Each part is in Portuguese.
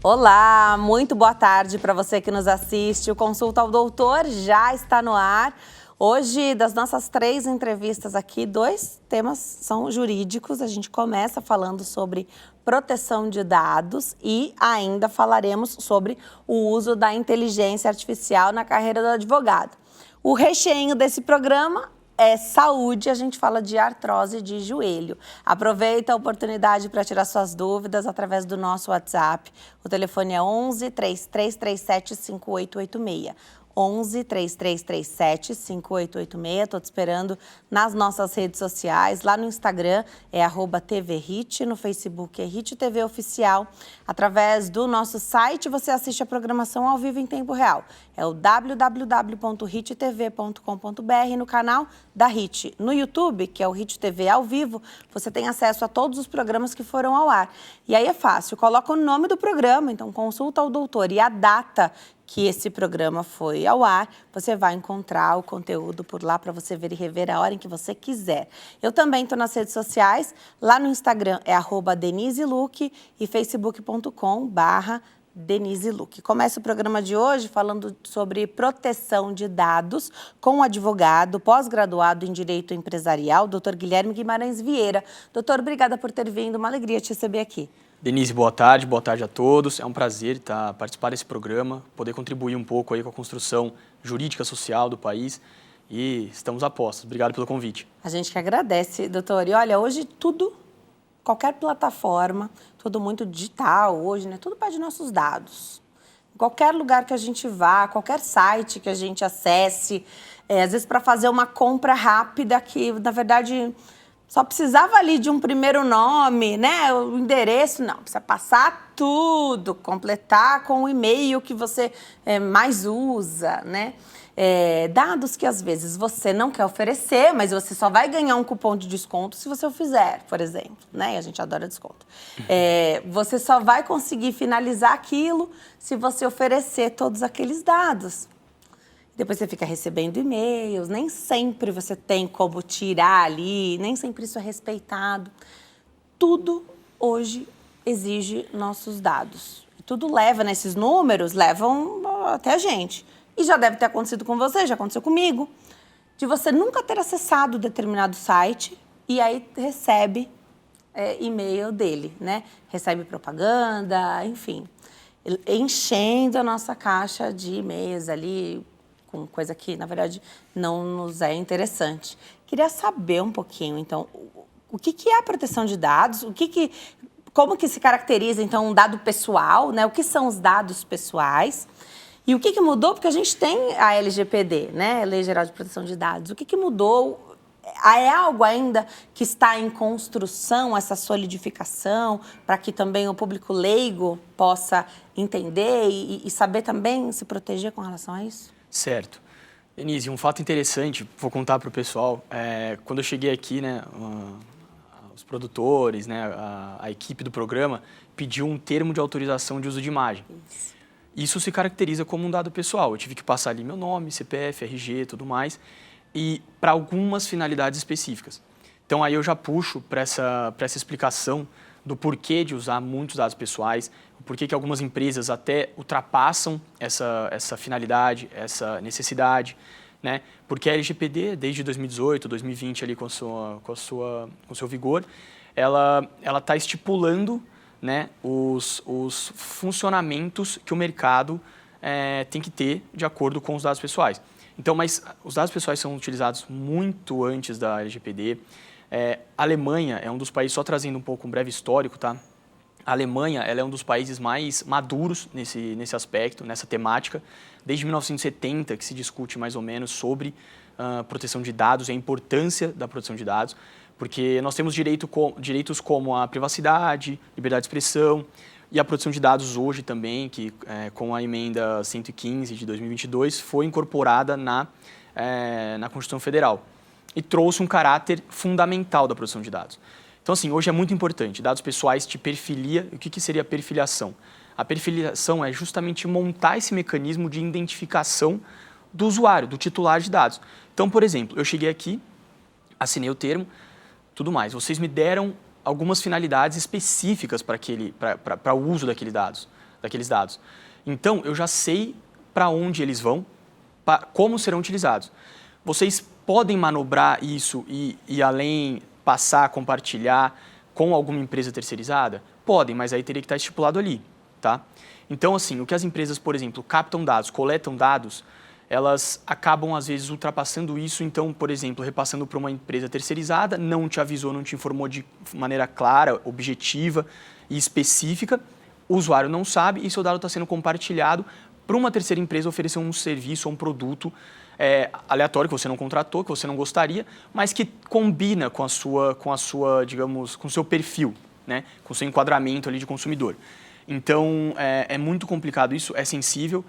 Olá, muito boa tarde para você que nos assiste. O Consulta ao Doutor já está no ar. Hoje, das nossas 3 entrevistas aqui, 2 temas são jurídicos. A gente começa falando sobre proteção de dados e ainda falaremos sobre o uso da inteligência artificial na carreira do advogado. O recheio desse programa é saúde, a gente fala de artrose de joelho. Aproveita a oportunidade para tirar suas dúvidas através do nosso WhatsApp. O telefone é 11 3337 5886. 11 3337 5886. Estou te esperando nas nossas redes sociais. Lá no Instagram é @TVHit, no Facebook é HIT TV Oficial. Através do nosso site você assiste a programação ao vivo em tempo real. É o www.hittv.com.br no canal da HIT. No YouTube, que é o HIT TV ao vivo, você tem acesso a todos os programas que foram ao ar. E aí é fácil, coloca o nome do programa, então consulta o doutor e a data que esse programa foi ao ar, você vai encontrar o conteúdo por lá para você ver e rever a hora em que você quiser. Eu também estou nas redes sociais, lá no Instagram é @DeniseLuque e facebook.com/DeniseLuque. Começa o programa de hoje falando sobre proteção de dados com o advogado pós-graduado em Direito Empresarial, Dr. Guilherme Guimarães Vieira. Doutor, obrigada por ter vindo, uma alegria te receber aqui. Denise, boa tarde a todos. É um prazer participar desse programa, poder contribuir um pouco aí com a construção jurídica social do país e estamos a postos. Obrigado pelo convite. A gente que agradece, doutor. E olha, hoje tudo, qualquer plataforma, tudo muito digital hoje, né? Tudo pede nossos dados. Em qualquer lugar que a gente vá, qualquer site que a gente acesse, às vezes para fazer uma compra rápida que, na verdade, só precisava ali de um primeiro nome, né? O endereço, não. Precisa passar tudo, completar com o e-mail que você mais usa, né? Dados que às vezes você não quer oferecer, mas você só vai ganhar um cupom de desconto se você o fizer, por exemplo, né? E a gente adora desconto. Você só vai conseguir finalizar aquilo se você oferecer todos aqueles dados. Depois você fica recebendo e-mails, nem sempre você tem como tirar ali, nem sempre isso é respeitado. Tudo hoje exige nossos dados. Tudo leva, né? Esses números levam até a gente. E já deve ter acontecido com você, já aconteceu comigo, de você nunca ter acessado determinado site e aí recebe e-mail dele, né? Recebe propaganda, enfim, enchendo a nossa caixa de e-mails ali, com coisa que, na verdade, não nos é interessante. Queria saber um pouquinho, então, o que é a proteção de dados? Como que se caracteriza, então, um dado pessoal, né? O que são os dados pessoais? E o que mudou? Porque a gente tem a LGPD, né? Lei Geral de Proteção de Dados. O que mudou? É algo ainda que está em construção, essa solidificação, para que também o público leigo possa entender e saber também se proteger com relação a isso? Certo. Denise, um fato interessante, vou contar para o pessoal, quando eu cheguei aqui, né, os produtores, né, a equipe do programa pediu um termo de autorização de uso de imagem. Isso se caracteriza como um dado pessoal. Eu tive que passar ali meu nome, CPF, RG, tudo mais, e para algumas finalidades específicas. Então aí eu já puxo para essa explicação do porquê de usar muitos dados pessoais, o porquê que algumas empresas até ultrapassam essa finalidade, essa necessidade, né? Porque a LGPD, desde 2018, 2020, ali com o seu vigor, ela está estipulando, né, os funcionamentos que o mercado tem que ter de acordo com os dados pessoais. Então, mas os dados pessoais são utilizados muito antes da LGPD. A Alemanha é um dos países, só trazendo um pouco um breve histórico, tá? A Alemanha ela é um dos países mais maduros nesse aspecto, nessa temática. Desde 1970 que se discute mais ou menos sobre proteção de dados e a importância da proteção de dados, porque nós temos direitos como a privacidade, liberdade de expressão e a proteção de dados hoje também, que com a emenda 115 de 2022 foi incorporada na Constituição Federal e trouxe um caráter fundamental da proteção de dados. Então, assim, hoje é muito importante, dados pessoais te perfilia. O que seria a perfiliação? A perfiliação é justamente montar esse mecanismo de identificação do usuário, do titular de dados. Então, por exemplo, eu cheguei aqui, assinei o termo, tudo mais. Vocês me deram algumas finalidades específicas para o uso daqueles dados. daqueles dados. Então, eu já sei para onde eles vão, como serão utilizados. Vocês podem manobrar isso e além passar, compartilhar com alguma empresa terceirizada? Podem, mas aí teria que estar estipulado ali, tá? Então, assim, o que as empresas, por exemplo, captam dados, coletam dados, elas acabam, às vezes, ultrapassando isso. Então, por exemplo, repassando para uma empresa terceirizada, não te avisou, não te informou de maneira clara, objetiva e específica, o usuário não sabe e seu dado está sendo compartilhado para uma terceira empresa oferecer um serviço ou um produto aleatório que você não contratou, que você não gostaria, mas que combina com a sua, digamos, com o seu perfil, né? Com o seu enquadramento ali de consumidor. Então, é muito complicado isso, é sensível.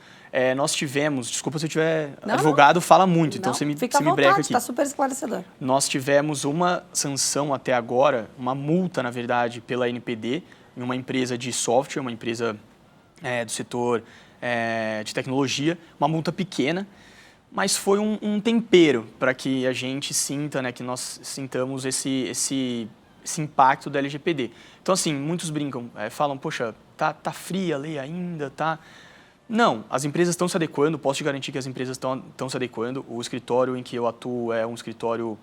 Nós tivemos, desculpa se eu tiver advogado, fala muito, então você me breca aqui. Está super esclarecedor. Nós tivemos uma sanção até agora, uma multa, na verdade, pela ANPD, em uma empresa de software, uma empresa do setor de tecnologia, uma multa pequena, mas foi um tempero para que a gente sinta, né, que nós sintamos esse impacto da LGPD. Então, assim, muitos brincam, falam, poxa, tá fria a lei ainda, tá... Não, as empresas estão se adequando, posso te garantir que as empresas estão se adequando. O escritório em que eu atuo é um escritório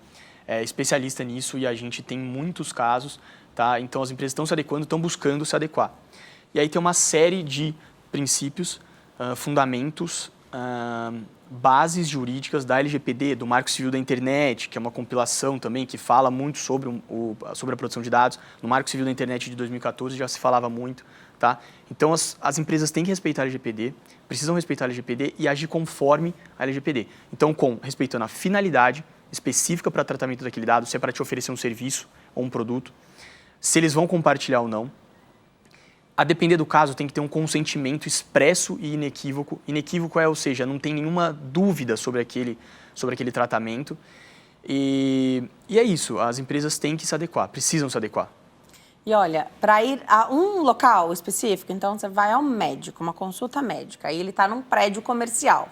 especialista nisso e a gente tem muitos casos, tá? Então, as empresas estão se adequando, estão buscando se adequar. E aí tem uma série de princípios, fundamentos, bases jurídicas da LGPD, do Marco Civil da Internet, que é uma compilação também que fala muito sobre a produção de dados. No Marco Civil da Internet de 2014 já se falava muito. Tá? Então, as empresas têm que respeitar a LGPD, precisam respeitar a LGPD e agir conforme a LGPD. Então, respeitando a finalidade específica para tratamento daquele dado, se é para te oferecer um serviço ou um produto, se eles vão compartilhar ou não. A depender do caso, tem que ter um consentimento expresso e inequívoco. Inequívoco ou seja, não tem nenhuma dúvida sobre aquele tratamento. E é isso, as empresas têm que se adequar, precisam se adequar. E olha, para ir a um local específico, então você vai ao médico, uma consulta médica, aí ele está num prédio comercial.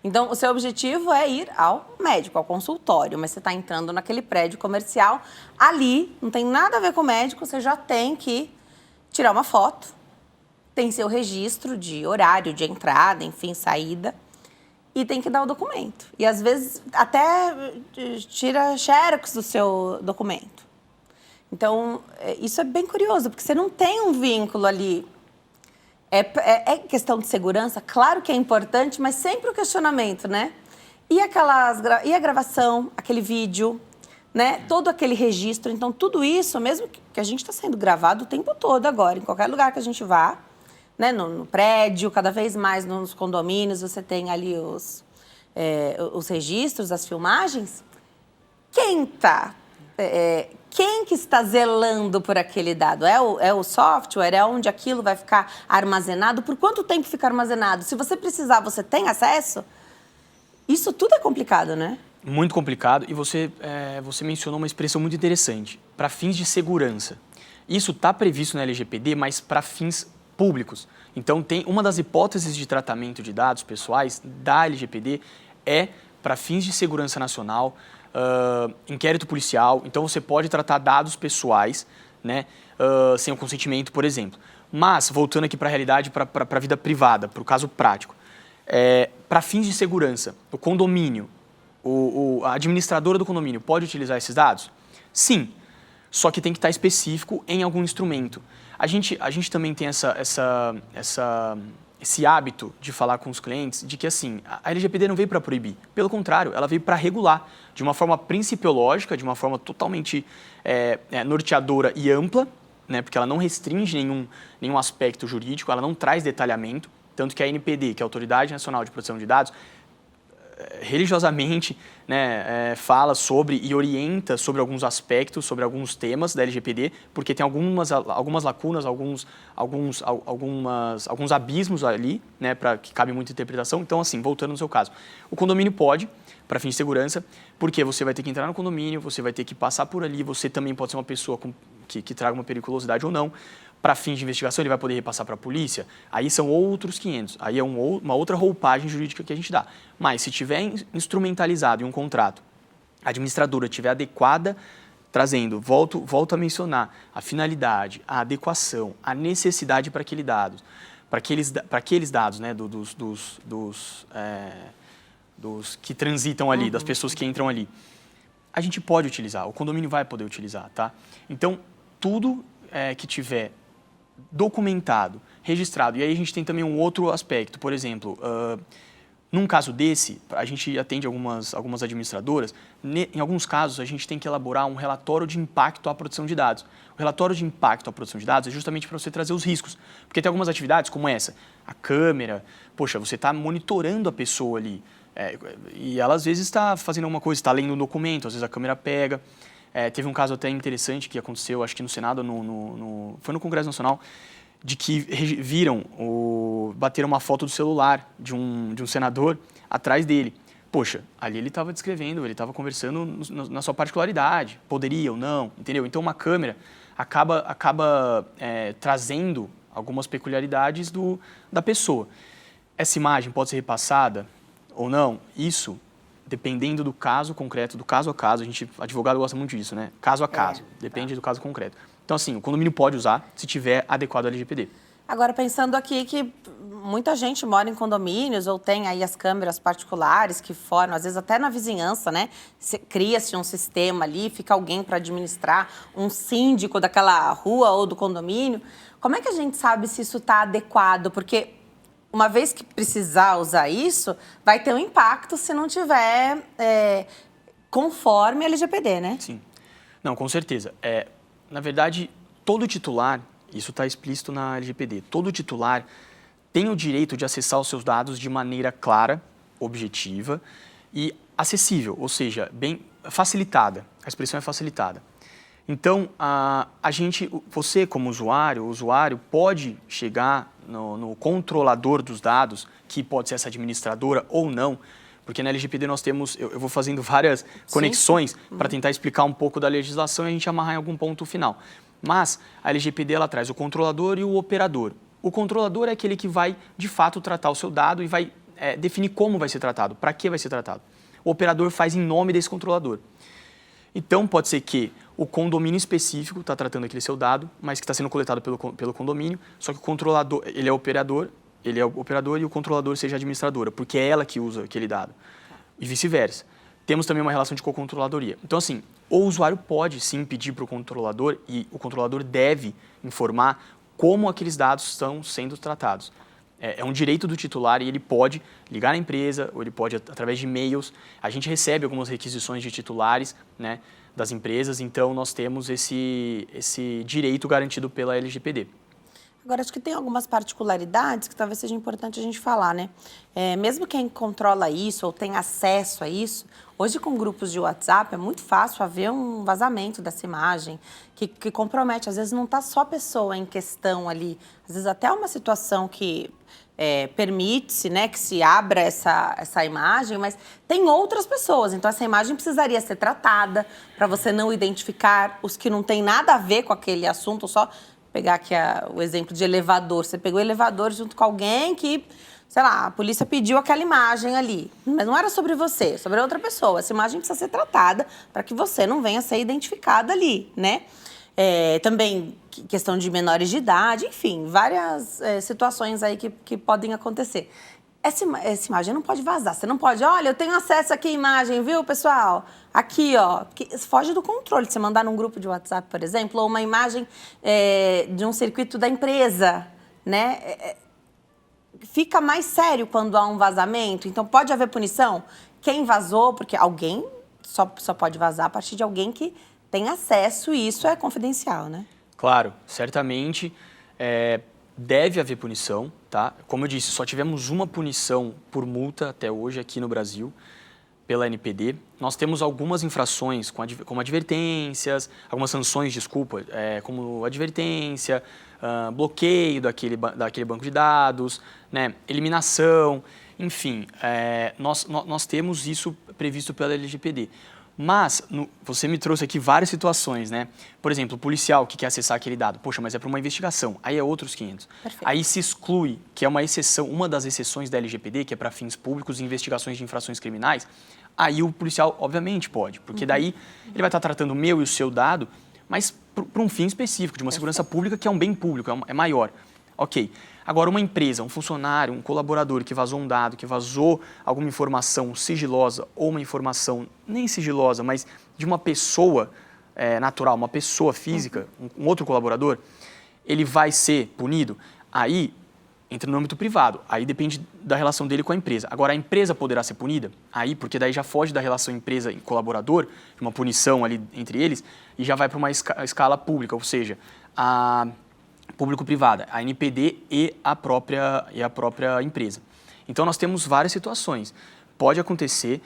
Então, o seu objetivo é ir ao médico, ao consultório, mas você está entrando naquele prédio comercial, ali, não tem nada a ver com o médico, você já tem que tirar uma foto, tem seu registro de horário de entrada, enfim, saída, e tem que dar o documento. E às vezes até tira xerox do seu documento. Então, isso é bem curioso, porque você não tem um vínculo ali. É questão de segurança, claro que é importante, mas sempre o questionamento, né? E a gravação, aquele vídeo, né? Todo aquele registro. Então, tudo isso, mesmo que a gente está sendo gravado o tempo todo agora, em qualquer lugar que a gente vá, né? No prédio, cada vez mais nos condomínios, você tem ali os registros, as filmagens. Quem que está zelando por aquele dado? É o software? É onde aquilo vai ficar armazenado? Por quanto tempo fica armazenado? Se você precisar, você tem acesso? Isso tudo é complicado, né? Muito complicado. E você mencionou uma expressão muito interessante. Para fins de segurança. Isso está previsto na LGPD, mas para fins públicos. Então, uma das hipóteses de tratamento de dados pessoais da LGPD é para fins de segurança nacional, inquérito policial. Então, você pode tratar dados pessoais, né, sem o consentimento, por exemplo. Mas, voltando aqui para a realidade, para a vida privada, para o caso prático, para fins de segurança, o condomínio, a administradora do condomínio pode utilizar esses dados? Sim, só que tem que estar específico em algum instrumento. A gente também tem esse hábito de falar com os clientes de que, assim, a LGPD não veio para proibir. Pelo contrário, ela veio para regular de uma forma principiológica, de uma forma totalmente norteadora e ampla, né, porque ela não restringe nenhum aspecto jurídico, ela não traz detalhamento, tanto que a ANPD, que é a Autoridade Nacional de Proteção de Dados, religiosamente, né, fala sobre e orienta sobre alguns aspectos, sobre alguns temas da LGPD, porque tem algumas lacunas, alguns abismos ali, né, que cabe muita interpretação. Então, assim, voltando no seu caso, o condomínio pode, para fins de segurança, porque você vai ter que entrar no condomínio, você vai ter que passar por ali, você também pode ser uma pessoa que traga uma periculosidade ou não. Para fins de investigação, ele vai poder repassar para a polícia, aí são outros 500, aí é uma outra roupagem jurídica que a gente dá. Mas se tiver instrumentalizado em um contrato, a administradora tiver adequada, trazendo, volto a mencionar, a finalidade, a adequação, a necessidade para aquele dado, para aqueles dados, né, dos que transitam ali, das pessoas que entram ali, a gente pode utilizar, o condomínio vai poder utilizar, tá? Então, tudo que tiver documentado, registrado, e aí a gente tem também um outro aspecto, por exemplo, num caso desse, a gente atende algumas administradoras, em alguns casos a gente tem que elaborar um relatório de impacto à produção de dados. O relatório de impacto à produção de dados é justamente para você trazer os riscos, porque tem algumas atividades como essa, a câmera, poxa, você está monitorando a pessoa ali, e ela às vezes está fazendo alguma coisa, está lendo um documento, às vezes a câmera pega. Teve um caso até interessante que aconteceu, acho que no Senado, foi no Congresso Nacional, de que bateram uma foto do celular de um senador atrás dele. Poxa, ali ele estava descrevendo, ele estava conversando na sua particularidade, poderia ou não, entendeu? Então uma câmera acaba trazendo algumas peculiaridades da pessoa. Essa imagem pode ser repassada ou não? Isso, dependendo do caso concreto, do caso a caso, advogado gosta muito disso, né? Caso a caso, depende do caso concreto. Então, assim, o condomínio pode usar se tiver adequado ao LGPD. Agora, pensando aqui que muita gente mora em condomínios ou tem aí as câmeras particulares que formam, às vezes até na vizinhança, né? Cria-se um sistema ali, fica alguém para administrar, um síndico daquela rua ou do condomínio. Como é que a gente sabe se isso está adequado? Porque uma vez que precisar usar isso, vai ter um impacto se não tiver conforme a LGPD, né? Sim. Não, com certeza. Na verdade, todo titular, isso está explícito na LGPD, todo titular tem o direito de acessar os seus dados de maneira clara, objetiva e acessível, ou seja, bem facilitada. A expressão é facilitada. Então, você como usuário, o usuário pode chegar no controlador dos dados, que pode ser essa administradora ou não, porque na LGPD nós temos, eu vou fazendo várias conexões para tentar explicar um pouco da legislação e a gente amarrar em algum ponto final. Mas a LGPD ela traz o controlador e o operador. O controlador é aquele que vai, de fato, tratar o seu dado e vai definir como vai ser tratado, para que vai ser tratado. O operador faz em nome desse controlador. Então, pode ser que o condomínio específico está tratando aquele seu dado, mas que está sendo coletado pelo condomínio, só que o controlador, ele é o operador e o controlador seja a administradora, porque é ela que usa aquele dado. E vice-versa. Temos também uma relação de co-controladoria. Então, assim, o usuário pode sim pedir para o controlador e o controlador deve informar como aqueles dados estão sendo tratados. É um direito do titular e ele pode ligar na empresa ou ele pode, através de e-mails. A gente recebe algumas requisições de titulares, né, das empresas, então nós temos esse direito garantido pela LGPD. Agora, acho que tem algumas particularidades que talvez seja importante a gente falar, né? Mesmo quem controla isso ou tem acesso a isso, hoje com grupos de WhatsApp é muito fácil haver um vazamento dessa imagem que compromete. Às vezes não está só a pessoa em questão ali, às vezes até uma situação que permite-se, né, que se abra essa imagem, mas tem outras pessoas. Então, essa imagem precisaria ser tratada para você não identificar os que não têm nada a ver com aquele assunto, só pegar aqui o exemplo de elevador. Você pegou o elevador junto com alguém que, sei lá, a polícia pediu aquela imagem ali. Mas não era sobre você, sobre outra pessoa. Essa imagem precisa ser tratada para que você não venha a ser identificada ali, né? Também questão de menores de idade, enfim, várias situações aí que podem acontecer. Essa imagem não pode vazar. Você não pode, olha, eu tenho acesso aqui à imagem, viu, pessoal? Aqui, ó, foge do controle. Você mandar num grupo de WhatsApp, por exemplo, ou uma imagem de um circuito da empresa, né? Fica mais sério quando há um vazamento. Então, pode haver punição? Quem vazou, porque alguém só pode vazar a partir de alguém que tem acesso e isso é confidencial, né? Claro, certamente deve haver punição, tá? Como eu disse, só tivemos uma punição por multa até hoje aqui no Brasil, pela NPD. Nós temos algumas infrações como advertências, algumas sanções, desculpa, como advertência, bloqueio daquele banco de dados, né? Eliminação, enfim, nós temos isso previsto pela LGPD. Mas você me trouxe aqui várias situações, né? Por exemplo, o policial que quer acessar aquele dado. Poxa, mas é para uma investigação. Aí é outros 500. Perfeito. Aí se exclui, que é uma exceção, uma das exceções da LGPD, que é para fins públicos e investigações de infrações criminais. Aí o policial, obviamente, pode. Porque daí ele vai estar tratando o meu e o seu dado, mas para um fim específico, de uma segurança pública que é um bem público, é maior. Ok. Agora, uma empresa, um funcionário, um colaborador que vazou um dado, que vazou alguma informação sigilosa ou uma informação nem sigilosa, mas de uma pessoa natural, uma pessoa física, um outro colaborador, ele vai ser punido? Aí entra no âmbito privado, aí depende da relação dele com a empresa. Agora, a empresa poderá ser punida? Aí, porque daí já foge da relação empresa e colaborador, de uma punição ali entre eles, e já vai para uma escala pública, ou seja, a público-privada, a NPD e a própria empresa. Então, nós temos várias situações. Pode acontecer.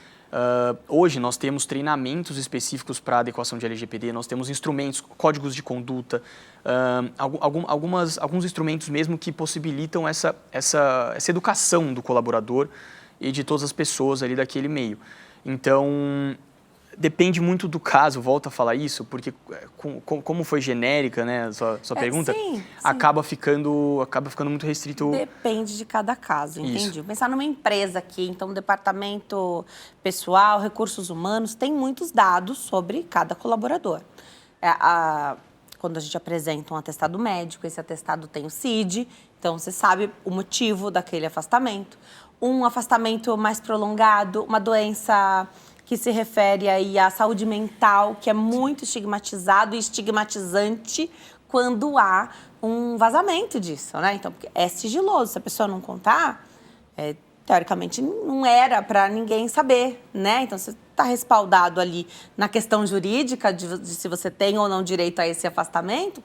Hoje, nós temos treinamentos específicos para adequação de LGPD, nós temos instrumentos, códigos de conduta, alguns instrumentos mesmo que possibilitam essa educação do colaborador e de todas as pessoas ali daquele meio. Então, depende muito do caso, volto a falar isso, porque como foi genérica, né, a sua pergunta, sim. acaba ficando muito restrito. Depende de cada caso, entendi. Isso. Pensar numa empresa aqui, então, departamento pessoal, recursos humanos, tem muitos dados sobre cada colaborador. Quando a gente apresenta um atestado médico, esse atestado tem o CID, então você sabe o motivo daquele afastamento. Um afastamento mais prolongado, uma doença que se refere aí à saúde mental, que é muito estigmatizado e estigmatizante quando há um vazamento disso, né? Então, porque é sigiloso, se a pessoa não contar, teoricamente não era para ninguém saber, né? Então, você está respaldado ali na questão jurídica de se você tem ou não direito a esse afastamento,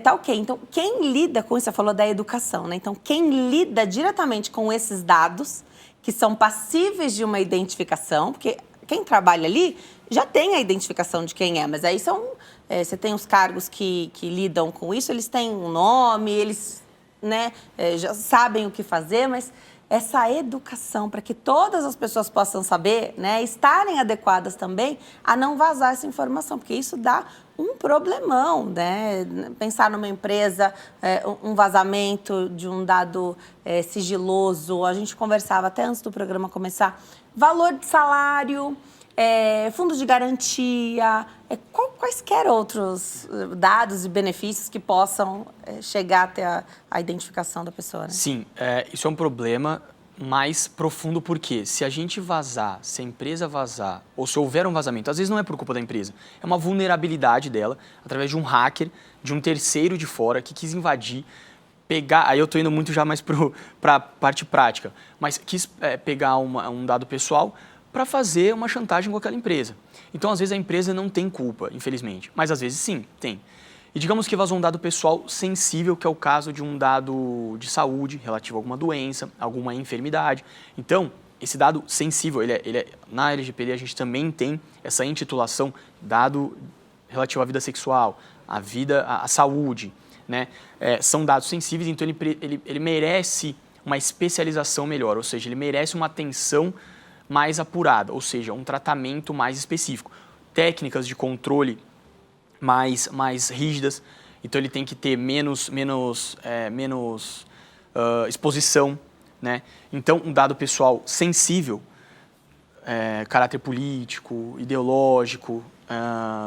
tá ok. Então, quem lida com isso, você falou da educação, né? Então, quem lida diretamente com esses dados, que são passíveis de uma identificação, porque quem trabalha ali já tem a identificação de quem é, mas aí você tem os cargos que lidam com isso, eles têm um nome, eles, né, já sabem o que fazer, mas essa educação para que todas as pessoas possam saber, né, estarem adequadas também a não vazar essa informação, porque isso dá um problemão, né? Pensar numa empresa, um vazamento de um dado sigiloso, a gente conversava até antes do programa começar, valor de salário, fundo de garantia, quaisquer outros dados e benefícios que possam chegar até a identificação da pessoa, né? Sim, isso é um problema mais profundo, porque se a gente vazar, se a empresa vazar, ou se houver um vazamento, às vezes não é por culpa da empresa, é uma vulnerabilidade dela, através de um hacker, de um terceiro de fora que quis invadir, pegar, aí eu estou indo muito já mais para a parte prática, mas quis pegar um dado pessoal para fazer uma chantagem com aquela empresa. Então, às vezes, a empresa não tem culpa, infelizmente, mas às vezes sim, tem. E digamos que vazou um dado pessoal sensível, que é o caso de um dado de saúde relativo a alguma doença, alguma enfermidade. Então, esse dado sensível, na LGPD a gente também tem essa intitulação, dado relativo à vida sexual, à saúde, né? São dados sensíveis, então ele merece uma especialização melhor, ou seja, ele merece uma atenção mais apurada, ou seja, um tratamento mais específico. Técnicas de controle mais rígidas, então ele tem que ter menos exposição, né? Então, um dado pessoal sensível, caráter político, ideológico,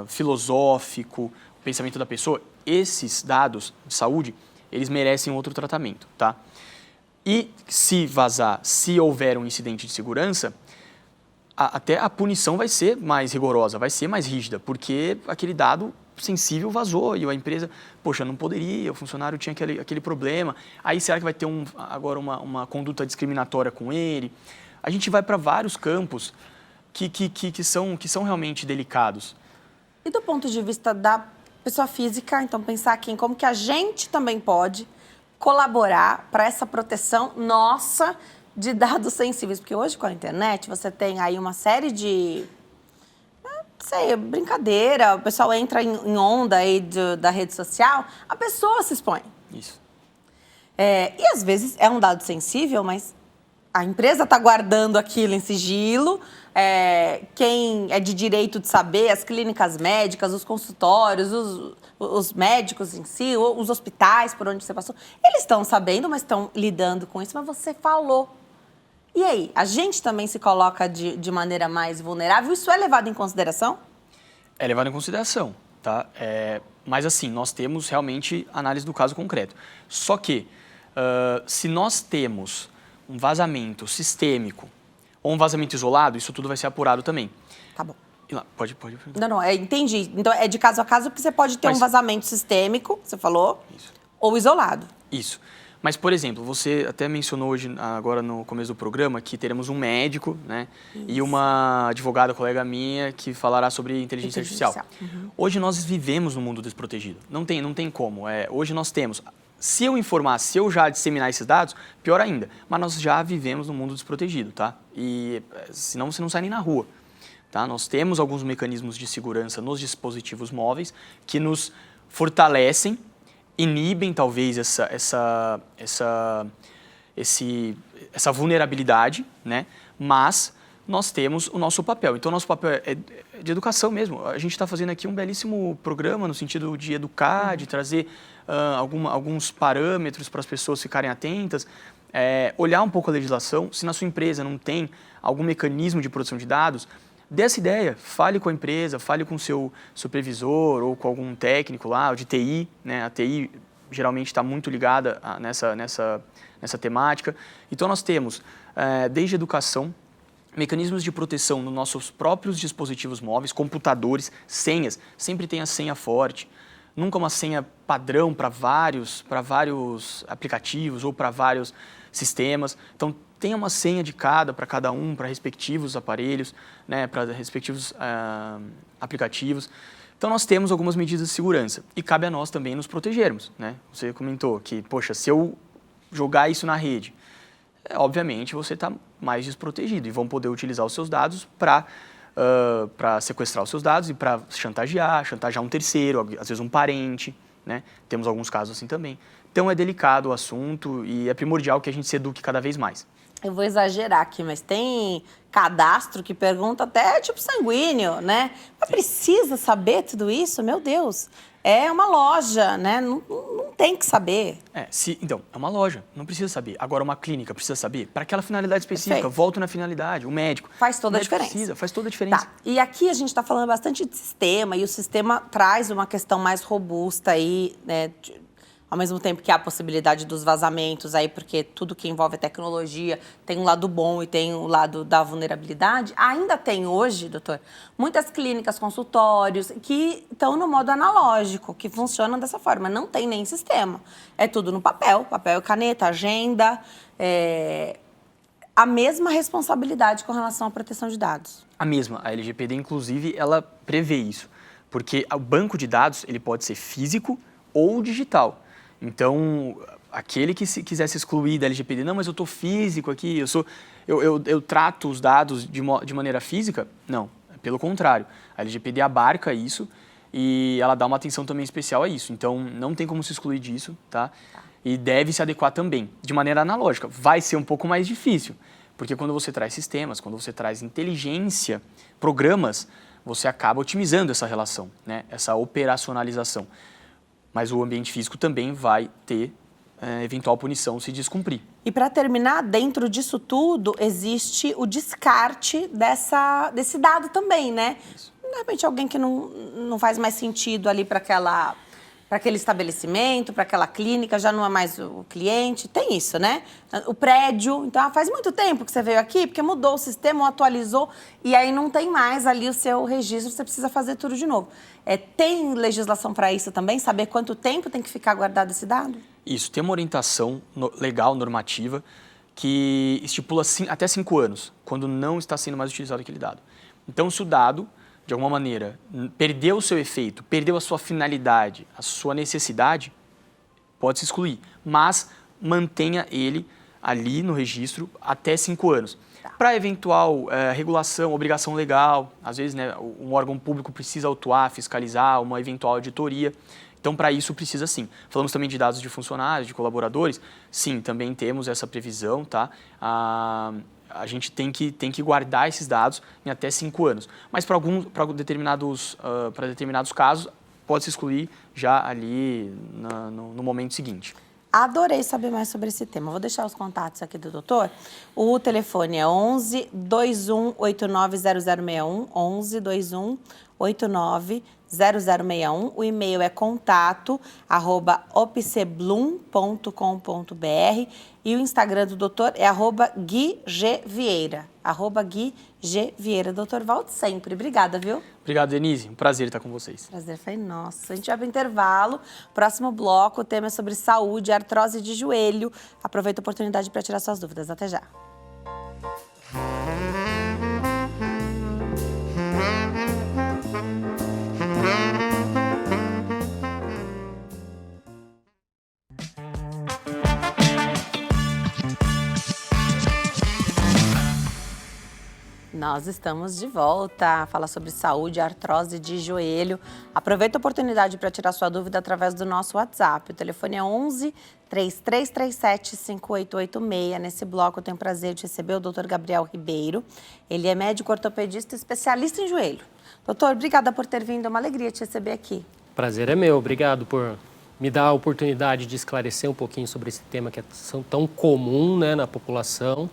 filosófico, o pensamento da pessoa, esses dados de saúde, eles merecem outro tratamento, tá? E se vazar, se houver um incidente de segurança, até a punição vai ser mais rigorosa, vai ser mais rígida, porque aquele dado sensível vazou e a empresa, poxa, não poderia, o funcionário tinha aquele problema, aí será que vai ter agora uma conduta discriminatória com ele? A gente vai para vários campos que são realmente delicados. E do ponto de vista da pessoa física, então pensar aqui em como que a gente também pode colaborar para essa proteção nossa de dados sensíveis, porque hoje com a internet você tem aí uma série de, brincadeira, o pessoal entra em onda aí da rede social, a pessoa se expõe. Isso. E às vezes é um dado sensível, mas a empresa está guardando aquilo em sigilo, quem é de direito de saber, as clínicas médicas, os consultórios, os médicos em si, os hospitais por onde você passou, eles estão sabendo, mas estão lidando com isso, mas você falou. E aí, a gente também se coloca de maneira mais vulnerável? Isso é levado em consideração? É levado em consideração, tá? Mas assim, nós temos realmente análise do caso concreto. Só que Se nós temos um vazamento sistêmico ou um vazamento isolado, isso tudo vai ser apurado também. Tá bom. E lá, pode. Não, entendi. Então, é de caso a caso, porque você pode ter um vazamento sistêmico, você falou, ou isolado. Isso. Mas, por exemplo, você até mencionou hoje, agora no começo do programa, que teremos um médico, né? E uma advogada, colega minha, que falará sobre inteligência artificial. Hoje nós vivemos no mundo desprotegido. Não tem como. Hoje nós temos... Se eu informar, se eu já disseminar esses dados, pior ainda. Mas nós já vivemos no mundo desprotegido, tá? E senão você não sai nem na rua. Tá? Nós temos alguns mecanismos de segurança nos dispositivos móveis que nos fortalecem, inibem talvez essa vulnerabilidade, né? Mas nós temos o nosso papel. Então, o nosso papel é de educação mesmo. A gente está fazendo aqui um belíssimo programa no sentido de educar, de trazer alguns parâmetros para as pessoas ficarem atentas, olhar um pouco a legislação. Se na sua empresa não tem algum mecanismo de proteção de dados, dê essa ideia, fale com a empresa, fale com o seu supervisor ou com algum técnico lá, de TI, né? A TI geralmente está muito ligada nessa temática. Então, nós temos, desde educação, mecanismos de proteção nos nossos próprios dispositivos móveis, computadores, senhas, sempre tem a senha forte. Nunca uma senha padrão para vários aplicativos ou para vários sistemas. Então, tenha uma senha de para cada um, para respectivos aparelhos, né, para respectivos aplicativos. Então, nós temos algumas medidas de segurança e cabe a nós também nos protegermos, né? Você comentou que, poxa, se eu jogar isso na rede, obviamente você está mais desprotegido e vão poder utilizar os seus dados para sequestrar os seus dados e para chantagear um terceiro, às vezes um parente, né? Temos alguns casos assim também. Então, é delicado o assunto e é primordial que a gente se eduque cada vez mais. Eu vou exagerar aqui, mas tem cadastro que pergunta até tipo sanguíneo, né? Mas precisa saber tudo isso? Meu Deus, é uma loja, né? Não tem que saber. Então, é uma loja, não precisa saber. Agora, uma clínica precisa saber? Para aquela finalidade específica, Perfeito. Volto na finalidade, o médico. Faz toda a diferença. Faz toda a diferença. Tá. E aqui a gente está falando bastante de sistema, e o sistema traz uma questão mais robusta aí, né? Ao mesmo tempo que há a possibilidade dos vazamentos aí, porque tudo que envolve a tecnologia tem um lado bom e tem o lado da vulnerabilidade. Ainda tem hoje, doutor, muitas clínicas, consultórios que estão no modo analógico, que funcionam dessa forma. Não tem nem sistema. É tudo no papel e caneta, agenda. A mesma responsabilidade com relação à proteção de dados. A mesma. A LGPD, inclusive, ela prevê isso. Porque o banco de dados ele pode ser físico ou digital. Então, aquele que quiser se excluir da LGPD, não, mas eu estou físico aqui, eu trato os dados de maneira física, não, pelo contrário. A LGPD abarca isso e ela dá uma atenção também especial a isso. Então, não tem como se excluir disso, tá? E deve se adequar também, de maneira analógica. Vai ser um pouco mais difícil, porque quando você traz sistemas, quando você traz inteligência, programas, você acaba otimizando essa relação, né? Essa operacionalização. Mas o ambiente físico também vai ter eventual punição se descumprir. E para terminar, dentro disso tudo, existe o descarte desse dado também, né? Isso. De repente, alguém que não faz mais sentido ali para aquele estabelecimento, para aquela clínica, já não é mais o cliente. Tem isso, né? O prédio. Então, faz muito tempo que você veio aqui, porque mudou o sistema, atualizou, e aí não tem mais ali o seu registro, você precisa fazer tudo de novo. Tem legislação para isso também? Saber quanto tempo tem que ficar guardado esse dado? Isso, tem uma orientação legal, normativa, que estipula até 5 anos, quando não está sendo mais utilizado aquele dado. Então, se o dado, de alguma maneira, perdeu o seu efeito, perdeu a sua finalidade, a sua necessidade, pode se excluir, mas mantenha ele ali no registro até 5 anos. Para eventual regulação, obrigação legal, às vezes, né, um órgão público precisa autuar, fiscalizar, uma eventual auditoria. Então, para isso, precisa sim. Falamos também de dados de funcionários, de colaboradores. Sim, também temos essa previsão, tá? A gente tem que guardar esses dados em até 5 anos. Mas para determinados casos, pode se excluir já ali no momento seguinte. Adorei saber mais sobre esse tema. Vou deixar os contatos aqui do doutor. O telefone é 11 2189 0061, 11 2189 0061. O e-mail é contato@opcblum.com.br e o Instagram do doutor é @GuiGVieira. @GuiGVieira. Doutor, volte sempre. Obrigada, viu? Obrigado, Denise. Um prazer estar com vocês. Prazer foi nosso. A gente vai para o intervalo. Próximo bloco, o tema é sobre saúde, artrose de joelho. Aproveita a oportunidade para tirar suas dúvidas. Até já. Nós estamos de volta a falar sobre saúde, artrose de joelho. Aproveita a oportunidade para tirar sua dúvida através do nosso WhatsApp. O telefone é 11 3337 5886. Nesse bloco eu tenho o prazer de receber o Dr. Gabriel Ribeiro. Ele é médico ortopedista especialista em joelho. Doutor, obrigada por ter vindo. É uma alegria te receber aqui. Prazer é meu. Obrigado por me dar a oportunidade de esclarecer um pouquinho sobre esse tema que é tão comum, né, na população.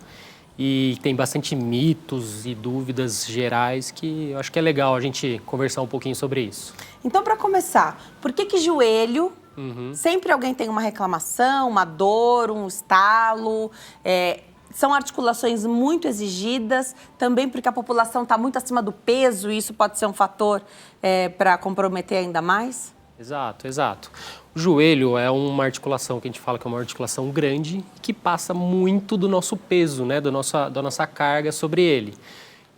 E tem bastante mitos e dúvidas gerais que eu acho que é legal a gente conversar um pouquinho sobre isso. Então, para começar, por que joelho, sempre alguém tem uma reclamação, uma dor, um estalo, são articulações muito exigidas, também porque a população está muito acima do peso e isso pode ser um fator para comprometer ainda mais? Exato, exato. O joelho é uma articulação que a gente fala que é uma articulação grande que passa muito do nosso peso, né, da nossa carga sobre ele.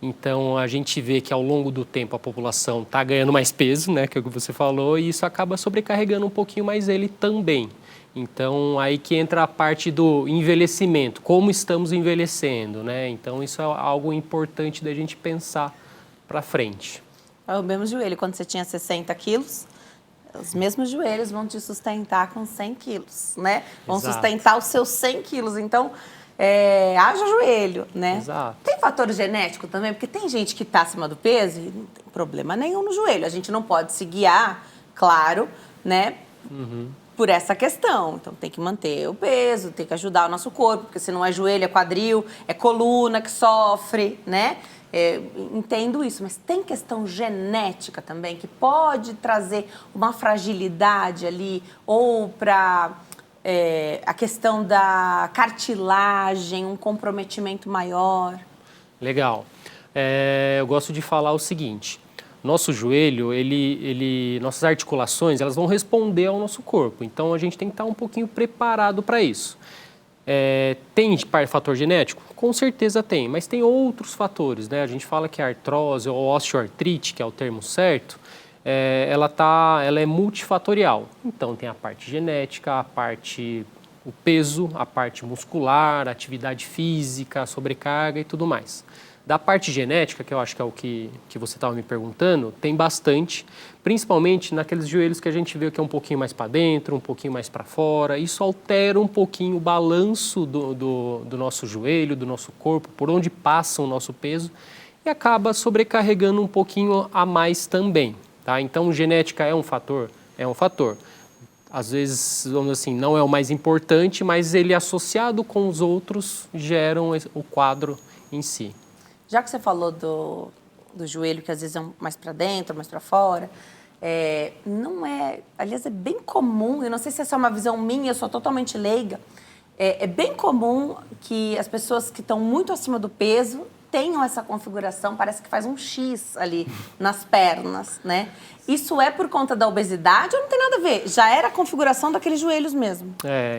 Então, a gente vê que ao longo do tempo a população está ganhando mais peso, né, que é o que você falou, e isso acaba sobrecarregando um pouquinho mais ele também. Então, aí que entra a parte do envelhecimento, como estamos envelhecendo, né? Então, isso é algo importante da gente pensar para frente. É o mesmo joelho, quando você tinha 60 quilos... Os mesmos joelhos vão te sustentar com 100 quilos, né? Vão Exato. sustentar os seus 100 quilos. Então, haja joelho, né? Exato. Tem fator genético também? Porque tem gente que está acima do peso e não tem problema nenhum no joelho. A gente não pode se guiar, claro, né? Por essa questão. Então, tem que manter o peso, tem que ajudar o nosso corpo, porque se não é joelho, é quadril, é coluna que sofre, né? Entendo isso, mas tem questão genética também que pode trazer uma fragilidade ali ou para a questão da cartilagem, um comprometimento maior? Legal. Eu gosto de falar o seguinte, nosso joelho, nossas articulações, elas vão responder ao nosso corpo, então a gente tem que estar um pouquinho preparado para isso. Tem fator genético? Com certeza tem, mas tem outros fatores, né? A gente fala que a artrose ou osteoartrite, que é o termo certo, ela é multifatorial. Então tem a parte genética, o peso, a parte muscular, a atividade física, a sobrecarga e tudo mais. Da parte genética, que eu acho que é o que você estava me perguntando, tem bastante, principalmente naqueles joelhos que a gente vê que é um pouquinho mais para dentro, um pouquinho mais para fora. Isso altera um pouquinho o balanço do nosso joelho, do nosso corpo, por onde passa o nosso peso e acaba sobrecarregando um pouquinho a mais também. Tá? Então, genética é um fator? É um fator. Às vezes, vamos assim, não é o mais importante, mas ele associado com os outros geram o quadro em si. Já que você falou do joelho, que às vezes é mais para dentro, mais para fora, não é... Aliás, é bem comum, eu não sei se essa é uma visão minha, eu sou totalmente leiga, é bem comum que as pessoas que estão muito acima do peso tenham essa configuração, parece que faz um X ali nas pernas, né? Isso é por conta da obesidade ou não tem nada a ver? Já era a configuração daqueles joelhos mesmo?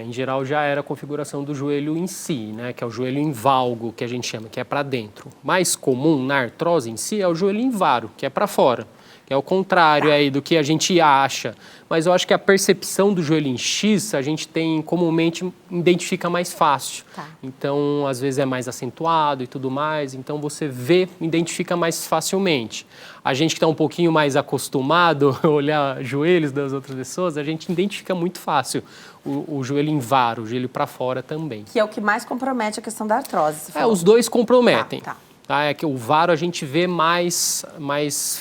Em geral já era a configuração do joelho em si, né? Que é o joelho em valgo, que a gente chama, que é para dentro. Mais comum na artrose em si é o joelho em varo, que é para fora. Que é o contrário aí do que a gente acha. Mas eu acho que a percepção do joelho em X, a gente comumente identifica mais fácil. Tá. Então, às vezes é mais acentuado e tudo mais. Então, você identifica mais facilmente. A gente que está um pouquinho mais acostumado a olhar joelhos das outras pessoas, a gente identifica muito fácil o joelho em varo, o joelho para fora também. Que é o que mais compromete a questão da artrose, você falou. Os dois comprometem. Tá. É que o varo a gente vê mais